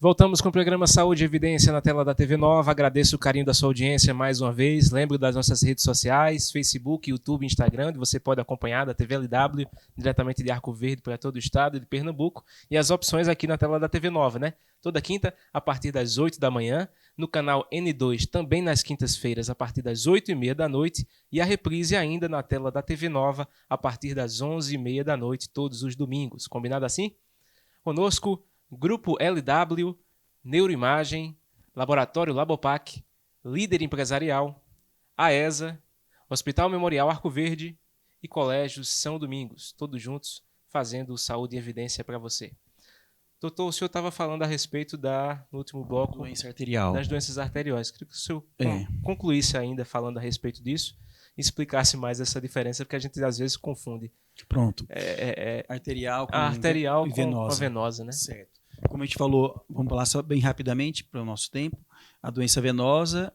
Voltamos com o programa Saúde e Evidência na tela da TV Nova. Agradeço o carinho da sua audiência mais uma vez. Lembro das nossas redes sociais, Facebook, YouTube, Instagram, onde você pode acompanhar da TV LW, diretamente de Arco Verde para todo o estado de Pernambuco. E as opções aqui na tela da TV Nova, né? Toda quinta, a partir das 8 da manhã. No canal N2, também nas quintas-feiras, a partir das 8h30 da noite. E a reprise ainda na tela da TV Nova, a partir das 11h30 da noite, todos os domingos. Combinado assim? Conosco, Grupo LW, Neuroimagem, Laboratório Labopac, Líder Empresarial, AESA, Hospital Memorial Arco Verde e Colégio São Domingos, todos juntos fazendo saúde e evidência para você. Doutor, o senhor estava falando a respeito no último bloco, doença arterial, das doenças arteriais. Queria que o senhor concluísse ainda falando a respeito disso e explicasse mais essa diferença, porque a gente às vezes confunde. Pronto. Arterial com arterial e venosa. Com a venosa, né? Certo. Como a gente falou, vamos falar só bem rapidamente para o nosso tempo. A doença venosa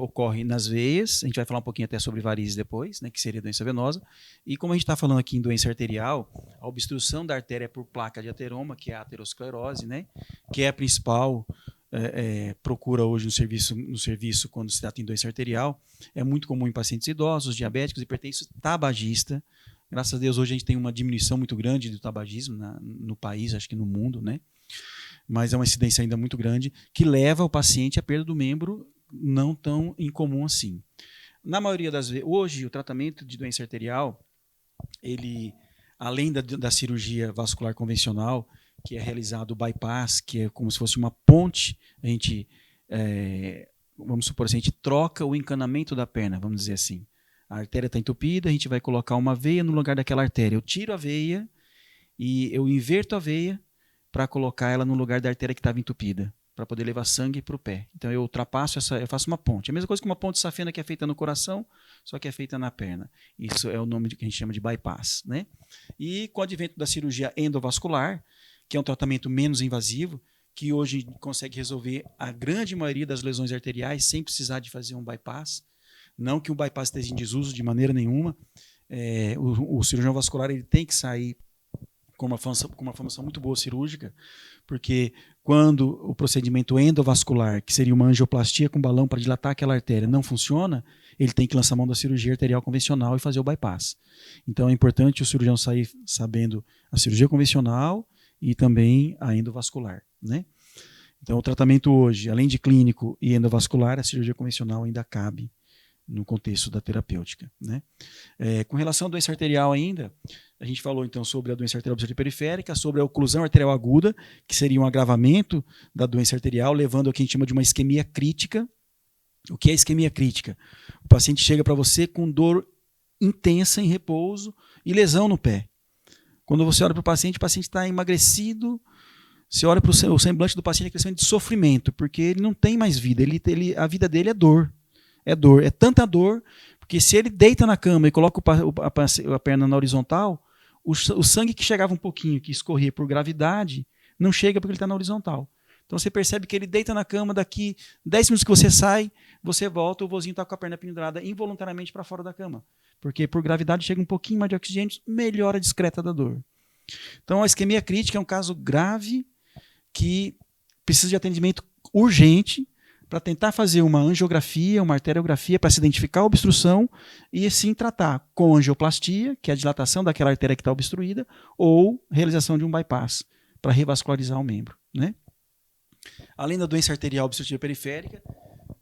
ocorre nas veias. A gente vai falar um pouquinho até sobre varizes depois, né, que seria a doença venosa. E como a gente está falando aqui em doença arterial, a obstrução da artéria por placa de ateroma, que é a aterosclerose, né, que é a principal procura hoje no serviço quando se trata em doença arterial. É muito comum em pacientes idosos, diabéticos, hipertensos, tabagistas. Graças a Deus, hoje a gente tem uma diminuição muito grande do tabagismo no país, acho que no mundo, né? Mas é uma incidência ainda muito grande que leva o paciente à perda do membro não tão incomum assim. Na maioria das vezes, hoje, o tratamento de doença arterial, ele, além da cirurgia vascular convencional, que é realizado o bypass, que é como se fosse uma ponte, a gente, vamos supor assim, a gente troca o encanamento da perna, vamos dizer assim. A artéria está entupida, a gente vai colocar uma veia no lugar daquela artéria. Eu tiro a veia e eu inverto a veia para colocar ela no lugar da artéria que estava entupida, para poder levar sangue para o pé. Então eu ultrapasso eu faço uma ponte. A mesma coisa que uma ponte safena que é feita no coração, só que é feita na perna. Isso é o nome que a gente chama de bypass, né? E com o advento da cirurgia endovascular, que é um tratamento menos invasivo, que hoje consegue resolver a grande maioria das lesões arteriais sem precisar de fazer um bypass. Não que o bypass esteja em desuso de maneira nenhuma. O cirurgião vascular ele tem que sair com uma formação muito boa cirúrgica, porque quando o procedimento endovascular, que seria uma angioplastia com balão para dilatar aquela artéria, não funciona, ele tem que lançar mão da cirurgia arterial convencional e fazer o bypass. Então é importante o cirurgião sair sabendo a cirurgia convencional e também a endovascular, né? Então o tratamento hoje, além de clínico e endovascular, a cirurgia convencional ainda cabe no contexto da terapêutica, né? Com relação à doença arterial ainda, a gente falou então sobre a doença arterial obstrutiva periférica, sobre a oclusão arterial aguda, que seria um agravamento da doença arterial, levando ao que a gente chama de uma isquemia crítica. O que é isquemia crítica? O paciente chega para você com dor intensa em repouso e lesão no pé. Quando você olha para o paciente está emagrecido, você olha para o semblante do paciente, é aquele de sofrimento, porque ele não tem mais vida, a vida dele é dor. É dor, é tanta dor, porque se ele deita na cama e coloca a perna na horizontal, o sangue que chegava um pouquinho, que escorria por gravidade, não chega porque ele está na horizontal. Então você percebe que ele deita na cama, daqui 10 minutos que você sai, você volta, o vozinho está com a perna pendurada involuntariamente para fora da cama. Porque por gravidade chega um pouquinho mais de oxigênio, melhora discreta da dor. Então a isquemia crítica é um caso grave que precisa de atendimento urgente, para tentar fazer uma angiografia, uma arteriografia, para se identificar a obstrução e assim tratar com angioplastia, que é a dilatação daquela artéria que está obstruída, ou realização de um bypass, para revascularizar o membro, né? Além da doença arterial obstrutiva periférica,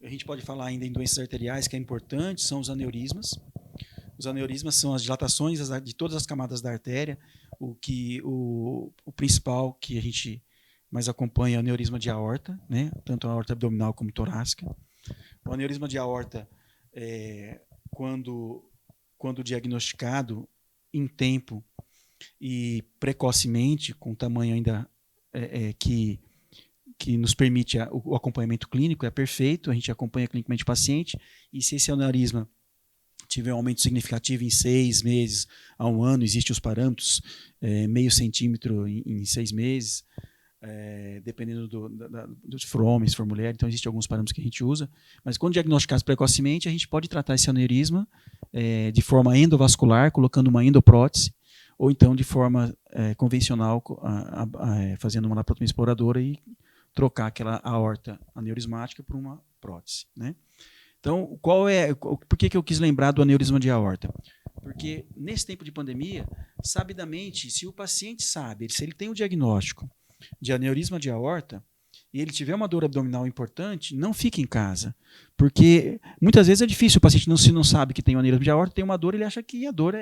a gente pode falar ainda em doenças arteriais, que é importante, são os aneurismas. Os aneurismas são as dilatações de todas as camadas da artéria, o principal que a gente mas acompanha o aneurisma de aorta, né? Tanto a aorta abdominal como torácica. O aneurisma de aorta, quando diagnosticado em tempo e precocemente, com tamanho ainda que nos permite o acompanhamento clínico, é perfeito, a gente acompanha clinicamente o paciente, e se esse aneurisma tiver um aumento significativo em 6 meses a 1 ano, existem os parâmetros, meio centímetro em 6 meses, dependendo se for homem, se for mulher, então existem alguns parâmetros que a gente usa, mas quando diagnosticados precocemente, a gente pode tratar esse aneurisma de forma endovascular, colocando uma endoprótese, ou então de forma convencional, fazendo uma laparotomia exploradora e trocar aquela aorta aneurismática por uma prótese, né? Então, por que eu quis lembrar do aneurisma de aorta? Porque nesse tempo de pandemia, sabidamente, se o paciente sabe, se ele tem o diagnóstico de aneurisma de aorta e ele tiver uma dor abdominal importante, não fique em casa. Porque muitas vezes é difícil, o paciente não sabe que tem um aneurisma de aorta, tem uma dor, ele acha que a dor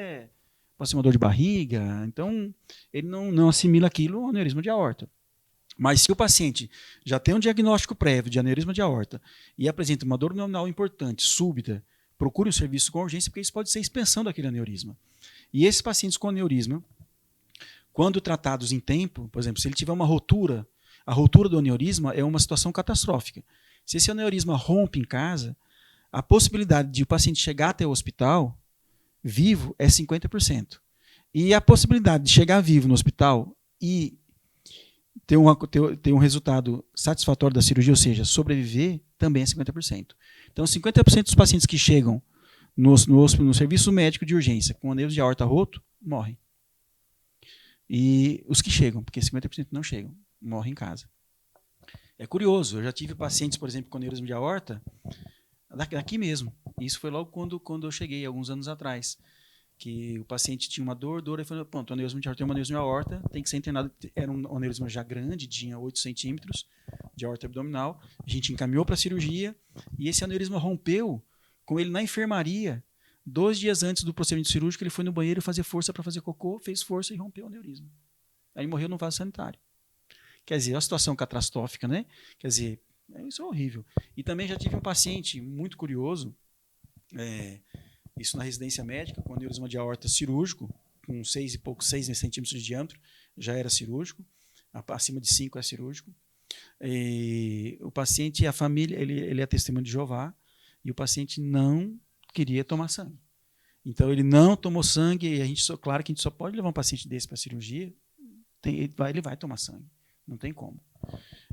pode ser uma dor de barriga, então ele não assimila aquilo ao aneurisma de aorta. Mas se o paciente já tem um diagnóstico prévio de aneurisma de aorta e apresenta uma dor abdominal importante, súbita, procure um serviço com urgência, porque isso pode ser expansão daquele aneurisma. E esses pacientes com aneurisma, quando tratados em tempo, por exemplo, se ele tiver uma rotura, a rotura do aneurisma é uma situação catastrófica. Se esse aneurisma rompe em casa, a possibilidade de o paciente chegar até o hospital vivo é 50%. E a possibilidade de chegar vivo no hospital e ter um resultado satisfatório da cirurgia, ou seja, sobreviver, também é 50%. Então, 50% dos pacientes que chegam no serviço médico de urgência com aneurisma de aorta roto, morrem. E os que chegam, porque 50% não chegam, morrem em casa. É curioso, eu já tive pacientes, por exemplo, com aneurisma de aorta, daqui mesmo. Isso foi logo quando eu cheguei, alguns anos atrás. Que o paciente tinha uma dor, e falou, pronto, o aneurisma de aorta tem uma aneurisma de aorta, tem que ser internado. Era um aneurisma já grande, tinha 8 centímetros de aorta abdominal. A gente encaminhou para a cirurgia e esse aneurisma rompeu com ele na enfermaria. 2 dias antes do procedimento cirúrgico, ele foi no banheiro fazer força para fazer cocô, fez força e rompeu o aneurisma. Aí morreu no vaso sanitário. Quer dizer, é uma situação catastrófica, né? Quer dizer, isso é horrível. E também já tive um paciente muito curioso, isso na residência médica, com aneurisma de aorta cirúrgico, com 6 centímetros de diâmetro, já era cirúrgico, acima de 5 é cirúrgico. E o paciente e a família, ele é testemunho de Jeová, e o paciente não queria tomar sangue. Então ele não tomou sangue, e claro que a gente só pode levar um paciente desse para a cirurgia, ele vai tomar sangue, não tem como.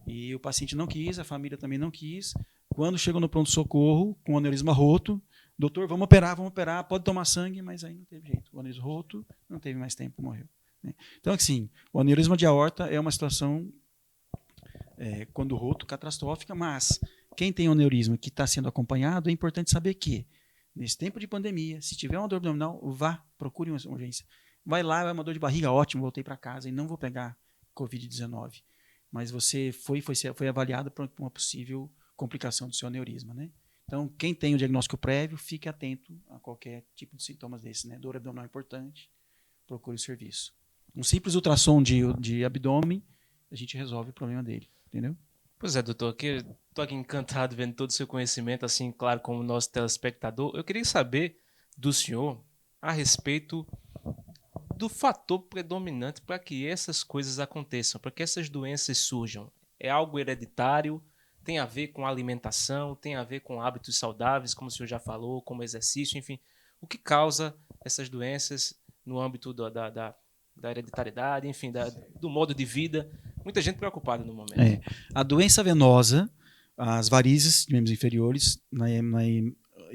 E o paciente não quis, a família também não quis. Quando chegou no pronto-socorro, com o aneurisma roto, doutor, vamos operar, pode tomar sangue, mas aí não teve jeito. O aneurisma roto, não teve mais tempo, morreu. Né? Então, assim, o aneurisma de aorta é uma situação, quando roto, catastrófica, mas quem tem um aneurisma que está sendo acompanhado, é importante saber que, nesse tempo de pandemia, se tiver uma dor abdominal, procure uma urgência. Vai lá, é uma dor de barriga, ótimo, voltei para casa e não vou pegar Covid-19. Mas você foi avaliado por uma possível complicação do seu aneurisma, né? Então, quem tem o diagnóstico prévio, fique atento a qualquer tipo de sintomas desses, né? Dor abdominal importante, procure o serviço. Um simples ultrassom de abdômen, a gente resolve o problema dele, entendeu? Pois é, doutor, estou aqui encantado vendo todo o seu conhecimento, assim, claro, como nosso telespectador. Eu queria saber do senhor a respeito do fator predominante para que essas coisas aconteçam, para que essas doenças surjam. É algo hereditário? Tem a ver com alimentação? Tem a ver com hábitos saudáveis, como o senhor já falou, como exercício, enfim. O que causa essas doenças no âmbito da hereditariedade, enfim, do modo de vida? Muita gente preocupada no momento. A doença venosa, as varizes de membros inferiores,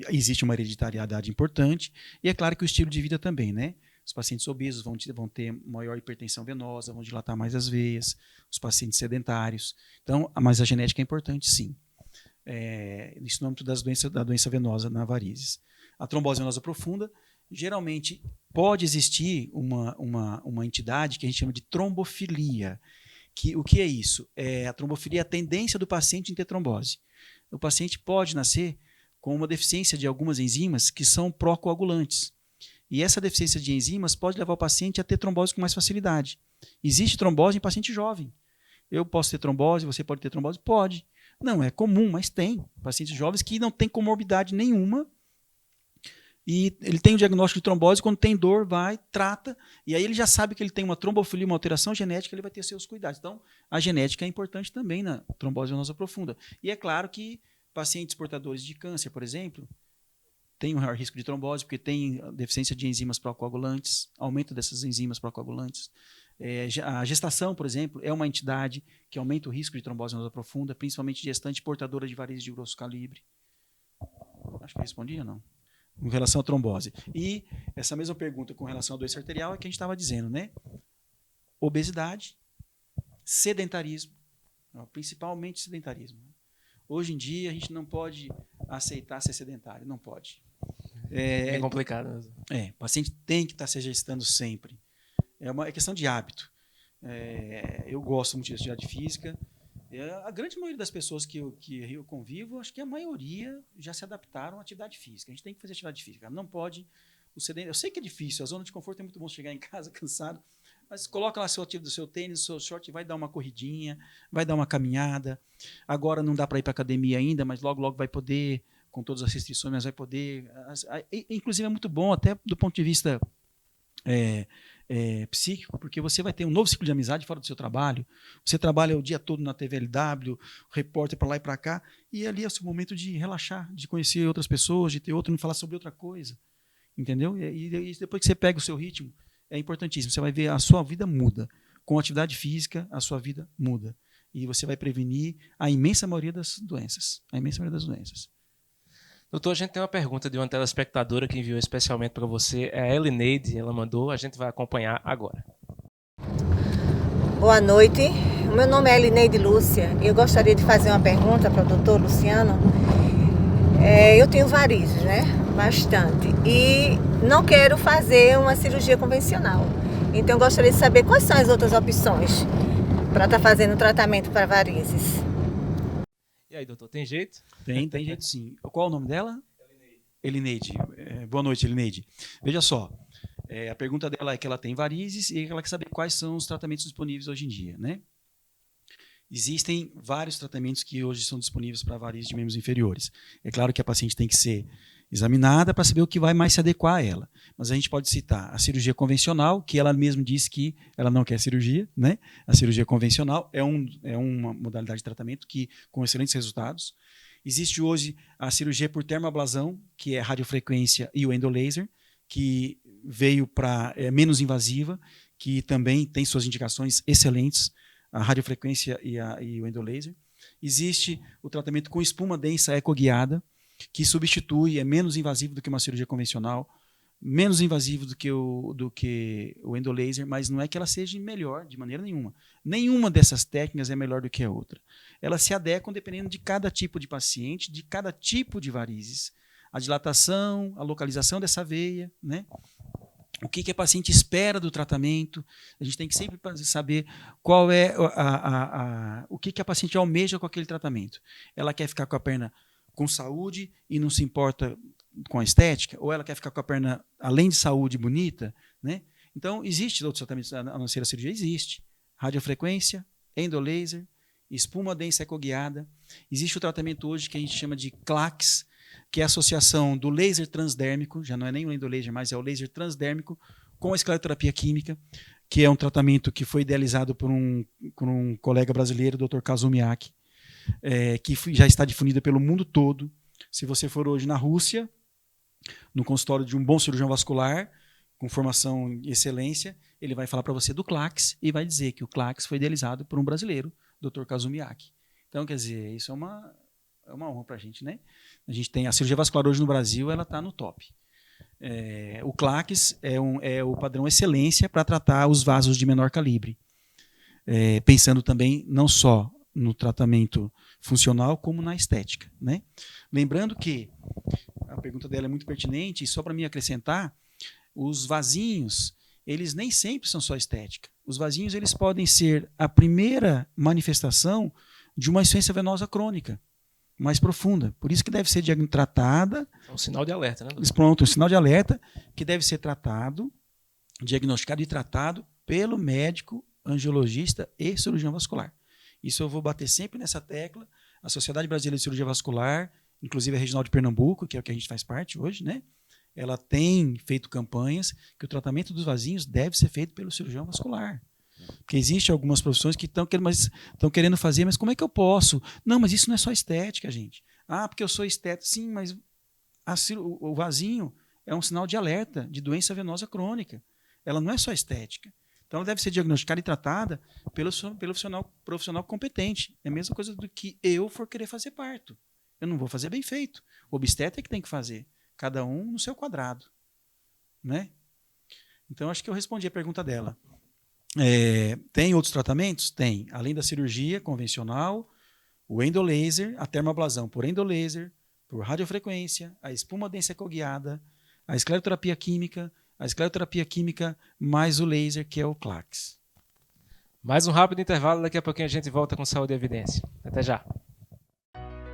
existe uma hereditariedade importante, e é claro que o estilo de vida também, né? Os pacientes obesos vão ter maior hipertensão venosa, vão dilatar mais as veias, os pacientes sedentários. Então, mas a genética é importante, sim. Isso no âmbito da doença venosa na varizes. A trombose venosa profunda, geralmente pode existir uma entidade que a gente chama de trombofilia. O que é isso? A trombofilia é a tendência do paciente em ter trombose. O paciente pode nascer com uma deficiência de algumas enzimas que são procoagulantes. E essa deficiência de enzimas pode levar o paciente a ter trombose com mais facilidade. Existe trombose em paciente jovem. Eu posso ter trombose, você pode ter trombose? Pode. Não é comum, mas tem. Pacientes jovens que não têm comorbidade nenhuma e ele tem o diagnóstico de trombose, quando tem dor, vai, trata, e aí ele já sabe que ele tem uma trombofilia, uma alteração genética, ele vai ter seus cuidados. Então, a genética é importante também na trombose venosa profunda. E é claro que pacientes portadores de câncer, por exemplo, tem um maior risco de trombose, porque tem deficiência de enzimas procoagulantes, aumento dessas enzimas procoagulantes. A gestação, por exemplo, é uma entidade que aumenta o risco de trombose venosa profunda, principalmente gestante portadora de varizes de grosso calibre. Acho que eu respondi ou não? Com relação à trombose. E essa mesma pergunta com relação à doença arterial é que a gente estava dizendo, né? Obesidade, sedentarismo, principalmente sedentarismo. Hoje em dia, a gente não pode aceitar ser sedentário, não pode. É complicado mesmo. O paciente tem que estar se exercitando sempre. É questão de hábito. Eu gosto muito de atividade física. A grande maioria das pessoas que eu convivo, acho que a maioria já se adaptaram à atividade física. A gente tem que fazer atividade física. Não pode... Eu sei que é difícil, a zona de conforto é muito bom chegar em casa cansado, mas coloca lá seu tênis, seu short, vai dar uma corridinha, vai dar uma caminhada. Agora não dá para ir para academia ainda, mas logo, logo vai poder, com todas as restrições, mas vai poder. Inclusive é muito bom, até do ponto de vista psíquico, porque você vai ter um novo ciclo de amizade fora do seu trabalho. Você trabalha o dia todo na TVLW, repórter para lá e para cá, e ali é o seu momento de relaxar, de conhecer outras pessoas, de ter outro, não falar sobre outra coisa. Entendeu? E depois que você pega o seu ritmo, é importantíssimo. Você vai ver a sua vida muda. Com atividade física, a sua vida muda. E você vai prevenir a imensa maioria das doenças. Doutor, a gente tem uma pergunta de uma telespectadora que enviou especialmente para você. É a Elineide, ela mandou. A gente vai acompanhar agora. Boa noite. O meu nome é Elineide Lúcia. Eu gostaria de fazer uma pergunta para o doutor Luciano. Eu tenho varizes, né? Bastante. E não quero fazer uma cirurgia convencional. Então, gostaria de saber quais são as outras opções para estar fazendo tratamento para varizes. E aí, doutor, tem jeito? Tem jeito sim. Qual é o nome dela? Elineide. Boa noite, Elineide. Veja só, a pergunta dela é que ela tem varizes e ela quer saber quais são os tratamentos disponíveis hoje em dia, né? Existem vários tratamentos que hoje são disponíveis para varizes de membros inferiores. É claro que a paciente tem que ser examinada para saber o que vai mais se adequar a ela. Mas a gente pode citar a cirurgia convencional, que ela mesma disse que ela não quer cirurgia, né? A cirurgia convencional é uma modalidade de tratamento com excelentes resultados. Existe hoje a cirurgia por termoablasão, que é a radiofrequência e o endolaser, que veio para menos invasiva, que também tem suas indicações excelentes, a radiofrequência e o endolaser. Existe o tratamento com espuma densa ecoguiada, que substitui, é menos invasivo do que uma cirurgia convencional, menos invasivo do que o endolaser, mas não é que ela seja melhor de maneira nenhuma. Nenhuma dessas técnicas é melhor do que a outra. Elas se adequam dependendo de cada tipo de paciente, de cada tipo de varizes. A dilatação, a localização dessa veia, né? O que a paciente espera do tratamento. A gente tem que sempre saber qual é o que a paciente almeja com aquele tratamento. Ela quer ficar com a perna com saúde e não se importa com a estética? Ou ela quer ficar com a perna, além de saúde, bonita? Né? Então, existe outros tratamentos, a não ser a cirurgia? Existe. Radiofrequência, endolaser, espuma densa ecoguiada. Existe o tratamento hoje que a gente chama de CLACS, que é a associação do laser transdérmico, já não é nem o endolaser, mas é o laser transdérmico, com a escleroterapia química, que é um tratamento que foi idealizado por um colega brasileiro, o Dr. Kazumiaki, que já está difundido pelo mundo todo. Se você for hoje na Rússia, no consultório de um bom cirurgião vascular, com formação em excelência, ele vai falar para você do CLACS e vai dizer que o CLACS foi idealizado por um brasileiro, Dr. Kazumiaki. Então, quer dizer, isso é uma honra para a gente, né? A gente tem a cirurgia vascular hoje no Brasil, ela está no top. O CLACS é o padrão excelência para tratar os vasos de menor calibre. Pensando também não só no tratamento funcional, como na estética, né? Lembrando que a pergunta dela é muito pertinente, e só para me acrescentar, os vasinhos, eles nem sempre são só estética. Os vasinhos, eles podem ser a primeira manifestação de uma insuficiência venosa crônica, mais profunda. Por isso que deve ser tratada... É um sinal de alerta, né? Pronto, um sinal de alerta que deve ser tratado, diagnosticado e tratado pelo médico, angiologista e cirurgião vascular. Isso eu vou bater sempre nessa tecla. A Sociedade Brasileira de Cirurgia Vascular, inclusive a Regional de Pernambuco, que é o que a gente faz parte hoje, né? Ela tem feito campanhas que o tratamento dos vasinhos deve ser feito pelo cirurgião vascular. Porque existem algumas profissões que estão querendo fazer, mas como é que eu posso? Não, mas isso não é só estética, gente. Ah, porque eu sou estético. Sim, mas o vasinho é um sinal de alerta de doença venosa crônica. Ela não é só estética. Então, ela deve ser diagnosticada e tratada pelo profissional competente. É a mesma coisa do que eu for querer fazer parto. Eu não vou fazer bem feito. O obstetra é que tem que fazer. Cada um no seu quadrado. Né? Então, acho que eu respondi a pergunta dela. Tem outros tratamentos? Tem. Além da cirurgia convencional, o endolaser, a termoablação por endolaser, por radiofrequência, a espuma-dência coguiada, a escleroterapia química mais o laser, que é o CLACS. Mais um rápido intervalo, daqui a pouquinho a gente volta com Saúde e Evidência. Até já.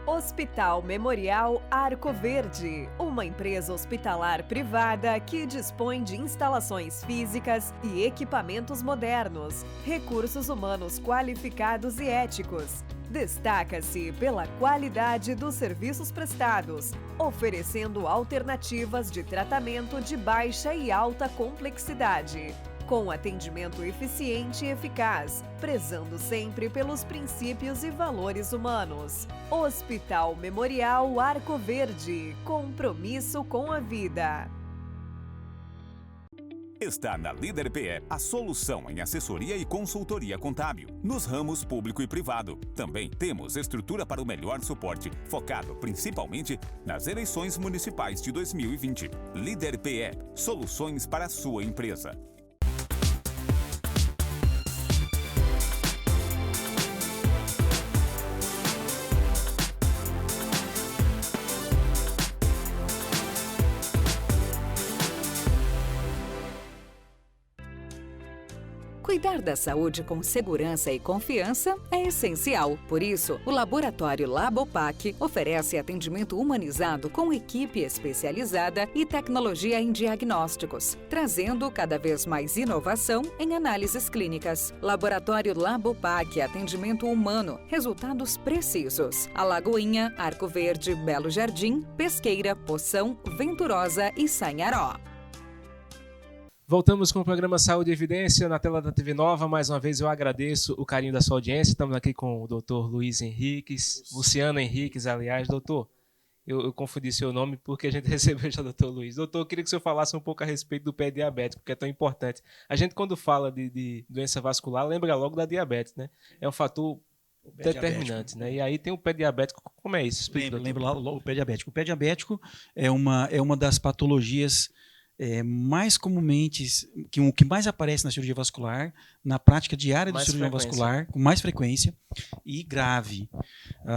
Hospital Memorial Arco Verde, uma empresa hospitalar privada que dispõe de instalações físicas e equipamentos modernos, recursos humanos qualificados e éticos. Destaca-se pela qualidade dos serviços prestados, oferecendo alternativas de tratamento de baixa e alta complexidade, com atendimento eficiente e eficaz, prezando sempre pelos princípios e valores humanos. Hospital Memorial Arco Verde, compromisso com a vida. Está na Líder PE a solução em assessoria e consultoria contábil, nos ramos público e privado. Também temos estrutura para o melhor suporte, focado principalmente nas eleições municipais de 2020. Líder PE, soluções para a sua empresa. Cuidar da saúde com segurança e confiança é essencial. Por isso, o Laboratório Labopac oferece atendimento humanizado com equipe especializada e tecnologia em diagnósticos, trazendo cada vez mais inovação em análises clínicas. Laboratório Labopac, atendimento humano, resultados precisos. Alagoinha, Arco Verde, Belo Jardim, Pesqueira, Poção, Venturosa e Sanharó. Voltamos com o programa Saúde e Evidência na tela da TV Nova. Mais uma vez eu agradeço o carinho da sua audiência. Estamos aqui com o Dr. Luiz Henriques, Luciano Henriques, aliás. Doutor, eu confundi seu nome porque a gente recebeu já o Dr. Luiz. Doutor, eu queria que o senhor falasse um pouco a respeito do pé diabético, que é tão importante. A gente, quando fala de doença vascular, lembra logo da diabetes, né? É um fator determinante, né? E aí tem o pé diabético. Como é isso? Lembra lá o pé diabético. O pé diabético é uma das patologias mais comumente, o que mais aparece na cirurgia vascular, na prática diária de cirurgia vascular, com mais frequência e grave.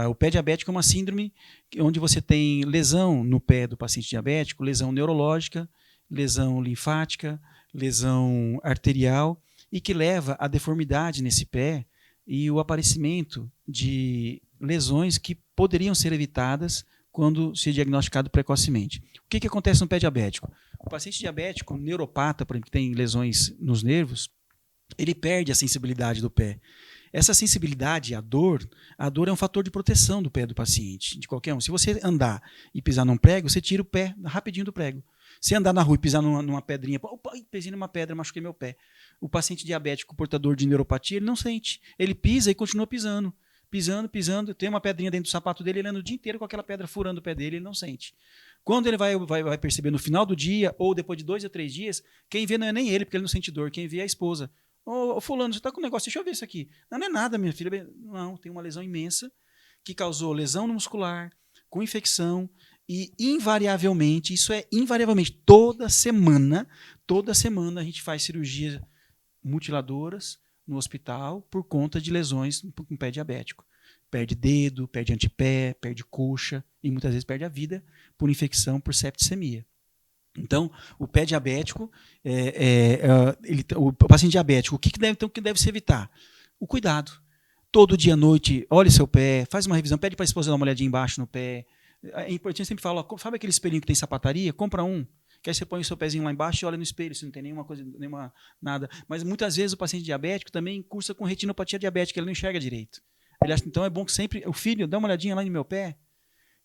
O pé diabético é uma síndrome onde você tem lesão no pé do paciente diabético, lesão neurológica, lesão linfática, lesão arterial, e que leva à deformidade nesse pé e o aparecimento de lesões que poderiam ser evitadas quando se diagnosticado precocemente. O que acontece no pé diabético? O paciente diabético, neuropata, por exemplo, que tem lesões nos nervos, ele perde a sensibilidade do pé. Essa sensibilidade, a dor é um fator de proteção do pé do paciente, de qualquer um. Se você andar e pisar num prego, você tira o pé rapidinho do prego. Se andar na rua e pisar numa pedrinha, opa, pisei numa pedra, machuquei meu pé. O paciente diabético, portador de neuropatia, ele não sente. Ele pisa e continua pisando. Pisando, tem uma pedrinha dentro do sapato dele, ele anda o dia inteiro com aquela pedra furando o pé dele, ele não sente. Quando ele vai perceber no final do dia, ou depois de 2 ou 3 dias, quem vê não é nem ele, porque ele não sente dor, quem vê é a esposa. Ô fulano, você tá com um negócio, deixa eu ver isso aqui. Não é nada, minha filha. Não, tem uma lesão imensa, que causou lesão muscular, com infecção, e invariavelmente, toda semana a gente faz cirurgias mutiladoras no hospital por conta de lesões com pé diabético. Perde dedo, perde antepé, perde coxa e muitas vezes perde a vida por infecção, por septicemia. Então, o pé diabético, o paciente diabético, o que deve se evitar? O cuidado. Todo dia à noite, olhe seu pé, faz uma revisão, pede para a esposa dar uma olhadinha embaixo no pé. É importante, eu sempre falo, sabe aquele espelhinho que tem sapataria? Compra um. Que aí você põe o seu pezinho lá embaixo e olha no espelho, se não tem nenhuma coisa, nada. Mas muitas vezes o paciente diabético também cursa com retinopatia diabética, ele não enxerga direito. Ele acha, então é bom que sempre o filho dá uma olhadinha lá no meu pé,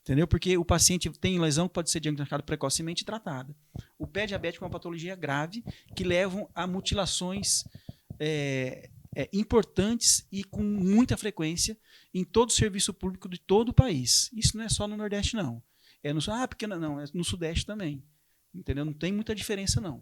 entendeu? Porque o paciente tem lesão que pode ser diagnosticada precocemente e tratada. O pé diabético é uma patologia grave que levam a mutilações importantes e com muita frequência em todo o serviço público de todo o país. Isso não é só no Nordeste, não. É no Sudeste também. Entendeu? Não tem muita diferença, não.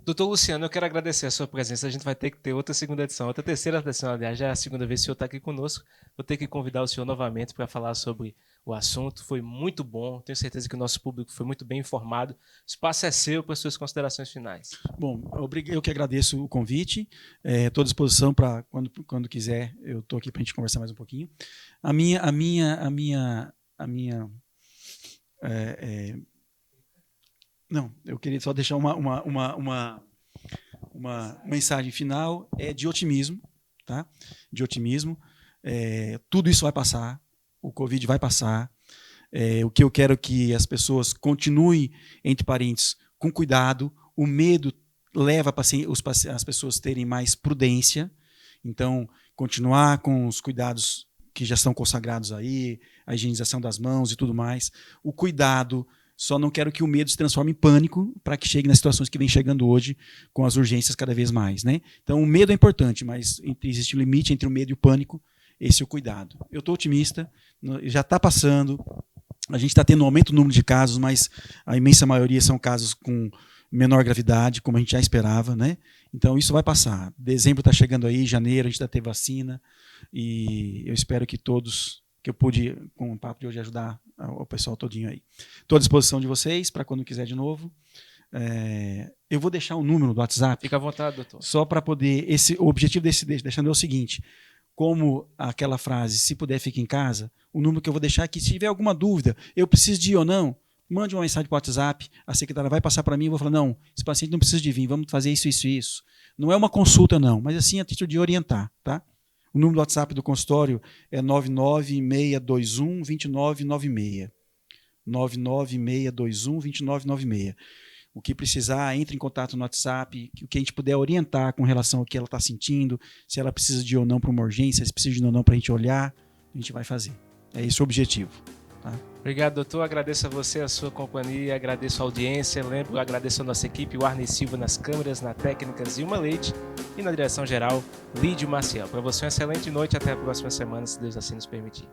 Doutor Luciano, eu quero agradecer a sua presença. A gente vai ter que ter outra segunda edição, outra terceira edição, aliás, já é a segunda vez que o senhor está aqui conosco. Vou ter que convidar o senhor novamente para falar sobre o assunto. Foi muito bom, tenho certeza que o nosso público foi muito bem informado. O espaço é seu para as suas considerações finais. Bom, eu que agradeço o convite. Estou à disposição para quando quiser. Eu estou aqui para a gente conversar mais um pouquinho. Não, eu queria só deixar uma mensagem final de otimismo, tá? De otimismo. Tudo isso vai passar, o Covid vai passar. O que eu quero é que as pessoas entre parentes, com cuidado. O medo leva as pessoas a terem mais prudência. Então, continuar com os cuidados que já estão consagrados aí, a higienização das mãos e tudo mais. O cuidado. Só não quero que o medo se transforme em pânico para que chegue nas situações que vem chegando hoje com as urgências cada vez mais, né? Então, o medo é importante, mas existe um limite entre o medo e o pânico, esse é o cuidado. Eu estou otimista, já está passando, a gente está tendo um aumento no número de casos, mas a imensa maioria são casos com menor gravidade, como a gente já esperava, né? Então, isso vai passar. Dezembro está chegando aí, janeiro a gente já teve vacina, e eu espero que todos... que eu pude, com o papo de hoje, ajudar o pessoal todinho aí. Estou à disposição de vocês, para quando quiser de novo. Eu vou deixar o número do WhatsApp. Fica à vontade, doutor. Só para poder... O objetivo deixando é o seguinte, como aquela frase, se puder, fique em casa, o número que eu vou deixar aqui, se tiver alguma dúvida, eu preciso de ir ou não, mande uma mensagem para o WhatsApp, a secretária vai passar para mim e eu vou falar, não, esse paciente não precisa de vir, vamos fazer isso, isso e isso. Não é uma consulta, não, mas assim a título de orientar, tá? O número do WhatsApp do consultório é 99621-2996. 99621-2996. O que precisar, entre em contato no WhatsApp, o que a gente puder orientar com relação ao que ela está sentindo, se ela precisa de ir ou não para uma urgência, se precisa de ir ou não para a gente olhar, a gente vai fazer. É esse o objetivo. Tá? Obrigado, doutor. Agradeço a você, a sua companhia, agradeço a audiência. Agradeço a nossa equipe, o Arney Silva nas câmeras, na técnicas, Ilma Leite e na direção geral, Lídio Maciel. Para você, uma excelente noite. Até a próxima semana, se Deus assim nos permitir.